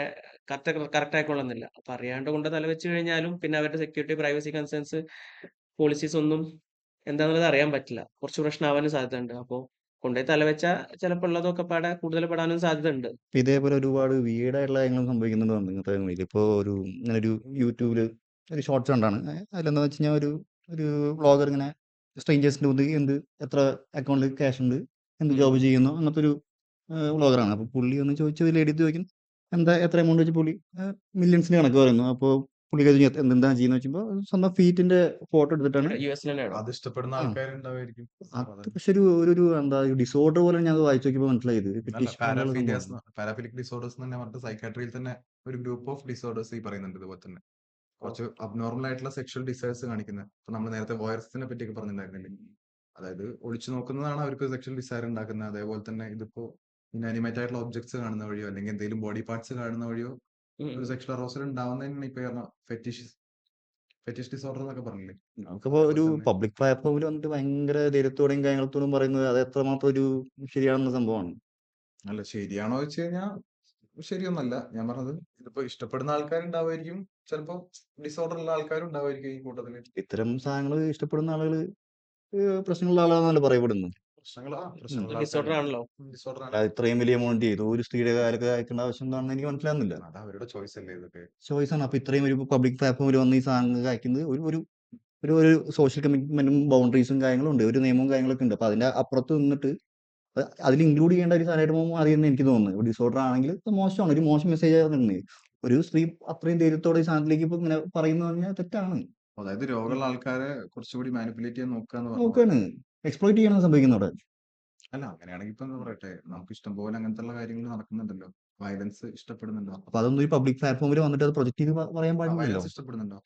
കറക്റ്റ് ആയിക്കൊള്ളുന്നില്ല. അപ്പൊ അറിയാണ്ട് കൊണ്ട് തലവെച്ച് കഴിഞ്ഞാലും പിന്നെ അവരുടെ സെക്യൂരിറ്റി പ്രൈവസി കൺസേൺസ് പോളിസീസ് ഒന്നും എന്താന്നുള്ളത് അറിയാൻ പറ്റില്ല. കുറച്ച് പ്രശ്നമാവാനും സാധ്യതയുണ്ട്. അപ്പോൾ കൊണ്ടുപോയി തലവെച്ചാൽ ചിലപ്പോൾ ഉള്ളതൊക്കെ കൂടുതൽ പെടാനും സാധ്യതയുണ്ട്. ഇപ്പൊ ഇതേപോലെ ഒരുപാട് വീടായിട്ടുള്ള കാര്യങ്ങൾ സംഭവിക്കുന്നുണ്ട് ഇങ്ങനത്തെ ഇതിപ്പോ ഇങ്ങനെ ഒരു യൂട്യൂബില് ഒരു ഷോർട്സ് കണ്ടാണ്. അതിലെന്താ വെച്ച് കഴിഞ്ഞാൽ ഒരു വ്ളോഗർ ഇങ്ങനെ സ്ട്രേഞ്ചേഴ്സിന്റെ മുന്നിൽ എത്ര അക്കൗണ്ടിൽ ക്യാഷ് ഉണ്ട്, എന്ത് ജോബ് ചെയ്യുന്നു, അങ്ങനത്തെ ഒരു വ്ളോഗറാണ്. അപ്പോൾ പുള്ളി ഒന്ന് ചോദിച്ചു, ലേഡി ചോദിക്കും എത്ര എമൗണ്ട് വെച്ച് പുള്ളി മില്യൺസിന് കണക്ക് പറയുന്നു. അപ്പോൾ പുള്ളി എന്താ ചെയ്യുന്ന വെച്ചുമ്പോൾ സ്വന്തം ഫീറ്റിന്റെ ഫോട്ടോ എടുത്തിട്ടാണ്. US തന്നെയാണോ? അത് ഇഷ്ടപ്പെടുന്ന ആ ആൾക്കാരുണ്ടാവായിരിക്കും. അത് പക്ഷെ ഒരു എന്താ ഡിസോർഡർ പോലെ ഞാൻ അത് വായിച്ചു നോക്കിയപ്പോൾ മനസ്സിലായത് അല്ല, ഫെറ്റിഷ് പോലുള്ള സംഭവമാണ്. പാരാഫിലിക് ഡിസോർഡേഴ്സ് തന്നെ പറഞ്ഞിട്ട് സൈക്കാട്രിയിൽ തന്നെ ഒരു ഗ്രൂപ്പ് ഓഫ് ഡിസോർഡേഴ്സ് ഈ പറയുന്നുണ്ട്. ഇതുപോലെ തന്നെ കുറച്ച് അബ്നോർമൽ ആയിട്ടുള്ള സെക്ഷൽ ഡിസയേഴ്സ് കാണിക്കുന്നത്. ഇപ്പൊ നമ്മൾ നേരത്തെ വോയർസിനെ പറ്റിയൊക്കെ പറഞ്ഞിട്ടുണ്ടായിരുന്നില്ലേ, അതായത് ഒളിച്ചു നോക്കുന്നതാണ് അവർക്ക് സെക്ഷൽ ഡിസയർ ഉണ്ടാക്കുന്നത്. അതേപോലെ തന്നെ ഇതിപ്പോ ഇനാനിമേറ്റ് ആയിട്ടുള്ള ഒബ്ജക്ട്സ് കാണുന്ന വഴിയോ അല്ലെങ്കിൽ എന്തെങ്കിലും ബോഡി പാർട്സ് കാണുന്ന വഴിയോ ഒരു സെക്ഷൽ അറോസൽ ഉണ്ടാവുന്നതിനാണ് ഇപ്പൊ പറഞ്ഞ ഫെറ്റിഷ് ഡിസോർഡർ എന്നൊക്കെ പറഞ്ഞില്ലേ. നമുക്കിപ്പോ ഒരു അതേപോലെ തന്നെ പബ്ലിക് പ്ലാറ്റ്ഫോമിൽ വന്നിട്ട് ഭയങ്കര ധൈര്യത്തോടെയും കാര്യങ്ങളത്തോടും പറയുന്നത് അത് എത്രമാത്രം ഒരു ശരിയാണെന്ന സംഭവമാണ്. അല്ല, ശരിയാണോ വെച്ച് കഴിഞ്ഞാൽ ശരിയൊന്നല്ല. ഞാൻ പറഞ്ഞത് ഇതിപ്പോ ഇഷ്ടപ്പെടുന്ന ആൾക്കാരുണ്ടാവുമായിരിക്കും, ചിലപ്പോ ഡിസോർഡർ ഉള്ള ആൾക്കാരും ഉണ്ടാവുമായിരിക്കും ഈ കൂട്ടത്തില്. ഇത്തരം സാധനങ്ങൾ ഇഷ്ടപ്പെടുന്ന ആളുകൾ പ്രശ്നമുള്ള ആളാണെന്നല്ല പറയപ്പെടുന്നു. പ്രശ്നമുള്ള ഡിസോർഡർ ആണല്ലോ. ഡിസോർഡർ ആണ്. അല്ലാതെ ഇത്രയും വലിയ എമൗണ്ട് ചെയ്തു ഒരു സ്ത്രീയുടെ കാലൊക്കെ അയക്കേണ്ട ആവശ്യം എന്താണെന്ന് എനിക്ക് മനസ്സിലാകുന്നില്ല. അത് അവരുടെ ചോയ്സ് അല്ലേ ഇതൊക്കെ. ചോയ്സ് ആണ്. അപ്പൊ ഇത്രയും ഒരു പബ്ലിക് പ്ലാറ്റ്ഫോമിൽ വന്ന് ഈ സാധനങ്ങൾ അയക്കുന്നത് ഒരു സോഷ്യൽ കമ്മിറ്റ്മെന്റും ബൗണ്ടറീസും കാര്യങ്ങളും ഉണ്ട്, ഒരു നിയമവും കാര്യങ്ങളൊക്കെ ഉണ്ട്. അപ്പൊ അതിന്റെ അപ്പുറത്ത് നിന്നിട്ട് അതിൽ ഇൻക്ലൂഡ് ചെയ്യേണ്ട ഒരു സാധനമായിട്ട് അറിയുന്നത് എനിക്ക് തോന്നുന്നത്. ഡിസോർഡർ ആണെങ്കിൽ ഇത് മോശമാണ്, ഒരു മോശം മെസ്സേജ് ആയിരുന്നു. ഒരു സ്ത്രീ അത്രയും ധൈര്യത്തോടെ ഈ സാധനത്തിലേക്ക് ഇപ്പൊ ഇങ്ങനെ പറയുന്നത് പറഞ്ഞാൽ തെറ്റാണ്. അതായത് രോഗമുള്ള ആൾക്കാരെ കുറച്ചുകൂടി മാനിപ്പുലേറ്റ് ചെയ്യാൻ നോക്കാന്ന് പറഞ്ഞു. നോക്കാണ്, എക്സ്പ്ലോയിറ്റ് ചെയ്യണം സംഭവിക്കുന്നത് അവിടെ. അല്ല, അങ്ങനെയാണെങ്കിൽ ഇപ്പൊ എന്താ പറയട്ടെ, നമുക്ക് ഇഷ്ടംപോലെ അങ്ങനത്തെ ഉള്ള കാര്യങ്ങൾ നടക്കുന്നുണ്ടല്ലോ. വയലൻസ് ഇഷ്ടപ്പെടുന്നുണ്ടോ? അപ്പൊ അതൊന്നും ഈ പബ്ലിക് പ്ലാറ്റ്ഫോമിൽ വന്നിട്ട് അത് പ്രൊജക്ട് ചെയ്ത് പറയാൻ പാടില്ലല്ലോ. വയലൻസ് ഇഷ്ടപ്പെടുന്നുണ്ടോ?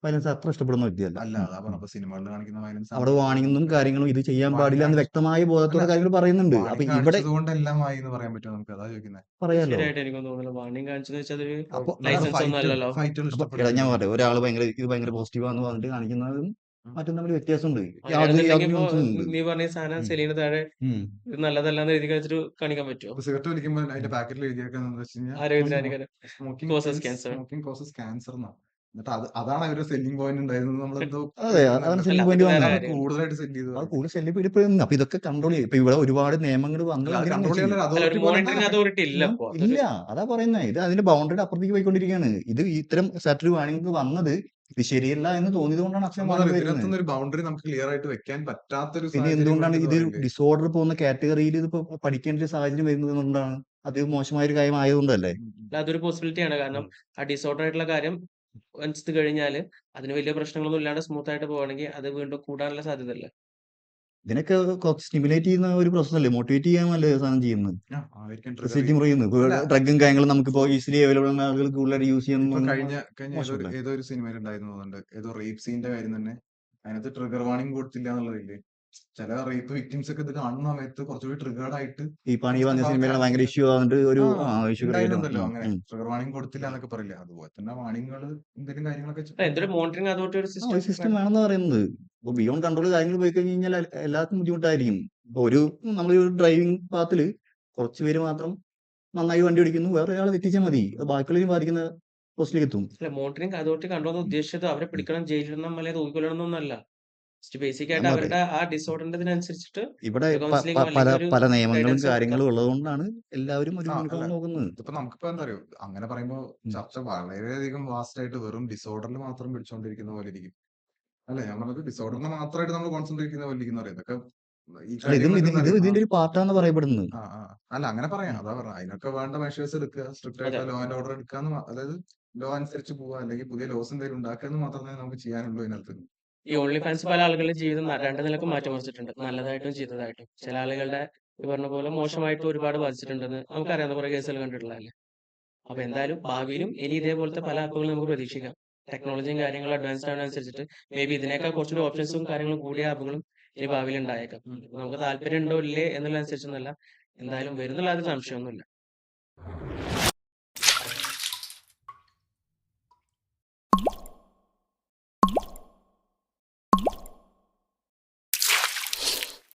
വയലൻസ് അത്ര ഇഷ്ടപ്പെടുന്ന വ്യക്തിയല്ല. അല്ല, അതാ പറഞ്ഞ അപ്പൊ സിനിമകളിൽ കാണിക്കുന്ന വയലൻസ് അവിടെ വാണിങ്ങും കാര്യങ്ങളും ഇത് ചെയ്യാൻ പാടില്ല എന്ന് വ്യക്തമായ ബോധത്തോടെ കാര്യങ്ങൾ പറയുന്നുണ്ട്. അപ്പൊ ഇവിടെ കാണിച്ചതുകൊണ്ട് എല്ലാം ആയി എന്ന് പറയാൻ പറ്റുമോ നമുക്ക്? അതാ ചോദിക്കുന്നത്. പറയാലോ. ശരിയായിട്ട് എനിക്കൊന്നും തോന്നുന്നില്ല. വാണിംഗ് കാണിച്ചെന്ന് വെച്ചാൽ അതൊരു അപ്പൊ ലൈസൻസ് ഒന്നും അല്ലല്ലോ. ഫൈറ്റുകൾ എടാ ഞാൻ പറയട്ടെ, ഒരാൾ ഭയങ്കര പോസിറ്റീവാന്ന് പറഞ്ഞിട്ട് കാണിക്കുന്നതും മറ്റും തമ്മിൽ വ്യത്യാസമുണ്ട്. അങ്ങനെയാണെന്നുണ്ടെങ്കിൽ ഇപ്പൊ നീ പറഞ്ഞ ഈ സാധനം സെലീന് താഴെ ഇത് നല്ലതല്ലാന്ന് എഴുതി വെച്ചിട്ട് കാണിക്കാൻ പറ്റുമോ? സിഗരറ്റ് വലിക്കുമ്പോൾ അതിന്റെ പാക്കറ്റിൽ എഴുതിയേക്കാന്ന് വെച്ച് കഴിഞ്ഞാൽ ആരോഗ്യത്തിന് causes cancer. Smoking causes cancer എന്നാ. എന്നിട്ട് അതാണ് അവരുടെ സെല്ലിംഗ് പോയിന്റ് ഉണ്ടായിരുന്നത്. നമ്മളെന്തോ അതെ, അതാണ് സെല്ലിംഗ് പോയിന്റ് വേറെ വന്നത്. കാര്യം. കൂടുതലായിട്ട് സെല് ചെയ്തു. അത് കൂടുതൽ ശല്യപ്പെടുന്നു. അപ്പൊ ഇതൊക്കെ കൺട്രോൾ ചെയ്യും. ഇപ്പൊ ഇവിടെ ഒരുപാട് നിയമങ്ങൾ വന്നത് കൺട്രോൾ എന്തിനാണെന്ന് ചെയ്യാൻ വെച്ചാൽ അല്ല, ഒരു മോണിറ്ററിംഗ് അതോറിറ്റി ഇല്ല ഇപ്പൊ. ഇല്ല, അതാ പറയുന്നത്. ഇത് അതിന്റെ ബൗണ്ടറിയുടെ അപ്പുറത്തേക്ക് പോയിക്കൊണ്ടിരിക്കുകയാണ്. ഇത് ഇത്തരം സാറ്ററി വാണിംഗ് വന്നത് ഇത് ശരിയല്ല എന്ന് തോന്നിയത് കൊണ്ടാണ് അച്ഛൻ വാണിംഗ് വരുന്നത്. ഇതിനകത്തുനിന്ന് ഒരു ബൗണ്ടറി നമുക്ക് ക്ലിയർ ആയിട്ട് വെക്കാൻ പറ്റാത്തൊരു പിന്നെ എന്തുകൊണ്ടാണ് ഇത് ഡിസോർഡർ പോകുന്ന കാറ്റഗറിയിൽ ഇതിപ്പോ പഠിക്കേണ്ട ഒരു സാഹചര്യം വരുന്നത് കൊണ്ടാണ്. അത് മോശമായ ഒരു കാര്യം ആയതുകൊണ്ടല്ലേ. അല്ല, അതൊരു പോസിബിലിറ്റി ആണ്. കാരണം ആ ഡിസോർഡർ ആയിട്ടുള്ള കാര്യം വഞ്ചിത്ത് കഴിഞ്ഞാൽ അതിന് വലിയ പ്രശ്നങ്ങളൊന്നും ഇല്ലാണ്ട് സ്മൂത്ത് ആയിട്ട് പോവുകയാണെങ്കിൽ അത് വീണ്ടും കൂടാനുള്ള സാധ്യത അല്ലേ. ഇതിനൊക്കെ കുറച്ച് സ്റ്റിമുലേറ്റ് ചെയ്യുന്ന ഒരു പ്രോസസ് അല്ലേ, മോട്ടിവേറ്റ് ചെയ്യാനല്ലേ സാധനം ചെയ്യുന്നത്, ആയിരിക്കും ട്രിഗർ സെറ്റ് ചെയ്യും. ചെയ്യുന്നത്. ഇപ്പോൾ അല്ല ഡ്രഗും കാര്യങ്ങളും നമുക്കിപ്പോൾ ഈസിലി അവൈലബിൾ ആണ്, ആളുകൾ കൂടുതലായിട്ട് യൂസ് ഇപ്പൊ ചെയ്യുന്ന കഴിഞ്ഞ ഏതോ മോശമല്ലേ. ഏതോ ഒരു സിനിമയിൽ ഉണ്ടായിരുന്നു തോന്നുന്നുണ്ട്, ഏതോ റേപ്പ് സീന്റെ കാര്യം തന്നെ. അതിനകത്ത് ട്രിഗർ വാർണിംഗ് കൊടുത്തില്ല എന്നുള്ളതില്ലേ. ചില റേപ്പ് വിക്ടിംസ് ഒക്കെ ഇത് കാണുന്ന സമയത്ത് കുറച്ചുകൂടി ട്രിഗേർഡ് ആയിട്ട് ഈ പണി കുറച്ചുകൂടി പറഞ്ഞ സിനിമയിൽ ചാൻസ് ഭയങ്കര ഉണ്ട്. ഇഷ്യൂ ആകുന്നുണ്ട്, ഒരു ഇഷ്യൂ ക്രിയേറ്റ് ഉണ്ടായിരുന്നുണ്ടല്ലോ അങ്ങനെ ആവും. ട്രിഗർ വാർണിംഗ് കൊടുത്തില്ല എന്നൊക്കെ പറയില്ല. അതുപോലെ തന്നെ വാർണിംഗുകൾ എന്തെങ്കിലും കാര്യങ്ങളൊക്കെ എന്തൊരു മോണിറ്ററിംഗ് അതോറിറ്റി ഒരു ഒരു സിസ്റ്റം സിസ്റ്റം വേണമെന്ന് പറയുന്നത്. ഇപ്പോൾ ബിയോണ്ട് കൺട്രോൾ കാര്യങ്ങൾ പോയി കഴിഞ്ഞ് കഴിഞ്ഞാൽ എല്ലാവർക്കും ബുദ്ധിമുട്ടായിരിക്കും. ഇപ്പോൾ ഒരു നമ്മളൊരു ഡ്രൈവിംഗ് പാത്തിൽ കുറച്ച് പേര് മാത്രം നന്നായി വണ്ടി ഓടിക്കുന്നു, വേറെ ഒരാൾ തെറ്റിച്ചാൽ മതി, അത് ബാക്കിയുള്ളവരും ബാധിക്കുന്ന പോസ്റ്റിലേക്ക് എത്തും. അല്ല, മോണിറ്ററിംഗ് അതോറിറ്റി കണ്ടോന്ന് ഉദ്ദേശിച്ചത് അവരെ പിടിക്കണം, ജയിലിടണം, അല്ലെങ്കിൽ തൂക്കിക്കൊല്ലണം എന്നൊന്നല്ല. ബേസിക് ഞാൻ ആയിട്ട് പറയാം, അവരുടെ ആ ഡിസോർഡറിനനുസരിച്ചിട്ട് ഇവിടെ കൗൺസിലിംഗോ പല അല്ലെങ്കിൽ ഒരു പല നിയമങ്ങളും ഗൈഡൻസോ കൊടുക്കുക. കാര്യങ്ങളും ഉള്ളതുകൊണ്ടാണ് എല്ലാവരും ഒരു അല്ല യൂണിഫോം നോക്കുന്നത്. ഇതിപ്പോ നമുക്കിപ്പോ എന്താ അറിയോ, അങ്ങനെ പറയുമ്പോ ചർച്ച വളരെയധികം വാസ്റ്റ് ആയിട്ട് വെറും ഡിസോർഡറിൽ മാത്രം പിടിച്ചോണ്ടിരിക്കുന്ന പോലെ ഇരിക്കും. അല്ലെ, ഞാൻ പറഞ്ഞത് ഡിസോർഡറിനെ മാത്രമായിട്ട് നമ്മൾ കോൺസെൻട്രേറ്റ് ചെയ്യുന്ന പോലെ ഇരിക്കുന്ന പറയാം. ഇതൊക്കെ ഈ അല്ല, ഇതും കാര്യങ്ങളൊക്കെ എന്താ അറിയോ, ഇതിന്റെ ഒരു പാർട്ടാന്ന് പറയപ്പെടുന്നത്. അല്ല അങ്ങനെ പറയാം, അതാ പറഞ്ഞ അതിനൊക്കെ വേണ്ട മെഷേഴ്സ് എടുക്കുക, സ്ട്രിക്റ്റ് അതെ. ആയിട്ട് ലോ ആൻഡ് ഓർഡർ എടുക്കാന്ന് അതായത് ലോ അനുസരിച്ച് പോവുക, അല്ലെങ്കിൽ പുതിയ ലോസ് എന്തെങ്കിലും ഉണ്ടാക്കുക എന്ന് മാത്രമേ നമുക്ക് ചെയ്യാനുള്ളൂ ഇതിനകത്ത്. ഈ ഓൺലി ഫാൻസ് പല ആളുകളുടെ ജീവിതം രണ്ട് നിലക്കും മാറ്റിമറിച്ചിട്ടുണ്ട്, നല്ലതായിട്ടും ചീത്തതായിട്ടും. ചില ആളുകളുടെ ഈ പറഞ്ഞ പോലെ മോശമായിട്ട് ഒരുപാട് ബാധിച്ചിട്ടുണ്ടെന്ന് നമുക്കറിയാവുന്ന കുറെ കേസുകൾ കണ്ടിട്ടുള്ളതല്ലേ. അപ്പൊ എന്തായാലും ഭാവിയിലും ഇനി ഇതേപോലത്തെ പല ആപ്പുകളും നമുക്ക് പ്രതീക്ഷിക്കാം. ടെക്നോളജിയും കാര്യങ്ങളും അഡ്വാൻസ്ഡ് ആവുന്നതനുസരിച്ചിട്ട് മേ ബി ഇതിനേക്കാൾ കുറച്ചുകൂടി ഓപ്ഷൻസും കാര്യങ്ങളും കൂടിയ ആപ്പുകളും ഇനി ഭാവിയിൽ ഉണ്ടായേക്കാം. നമുക്ക് താല്പര്യം ഉണ്ടോ ഇല്ലേ എന്നുള്ളതനുസരിച്ചൊന്നുമല്ല, എന്തായാലും വരുന്നുള്ള ഒരു സംശയമൊന്നുമില്ല.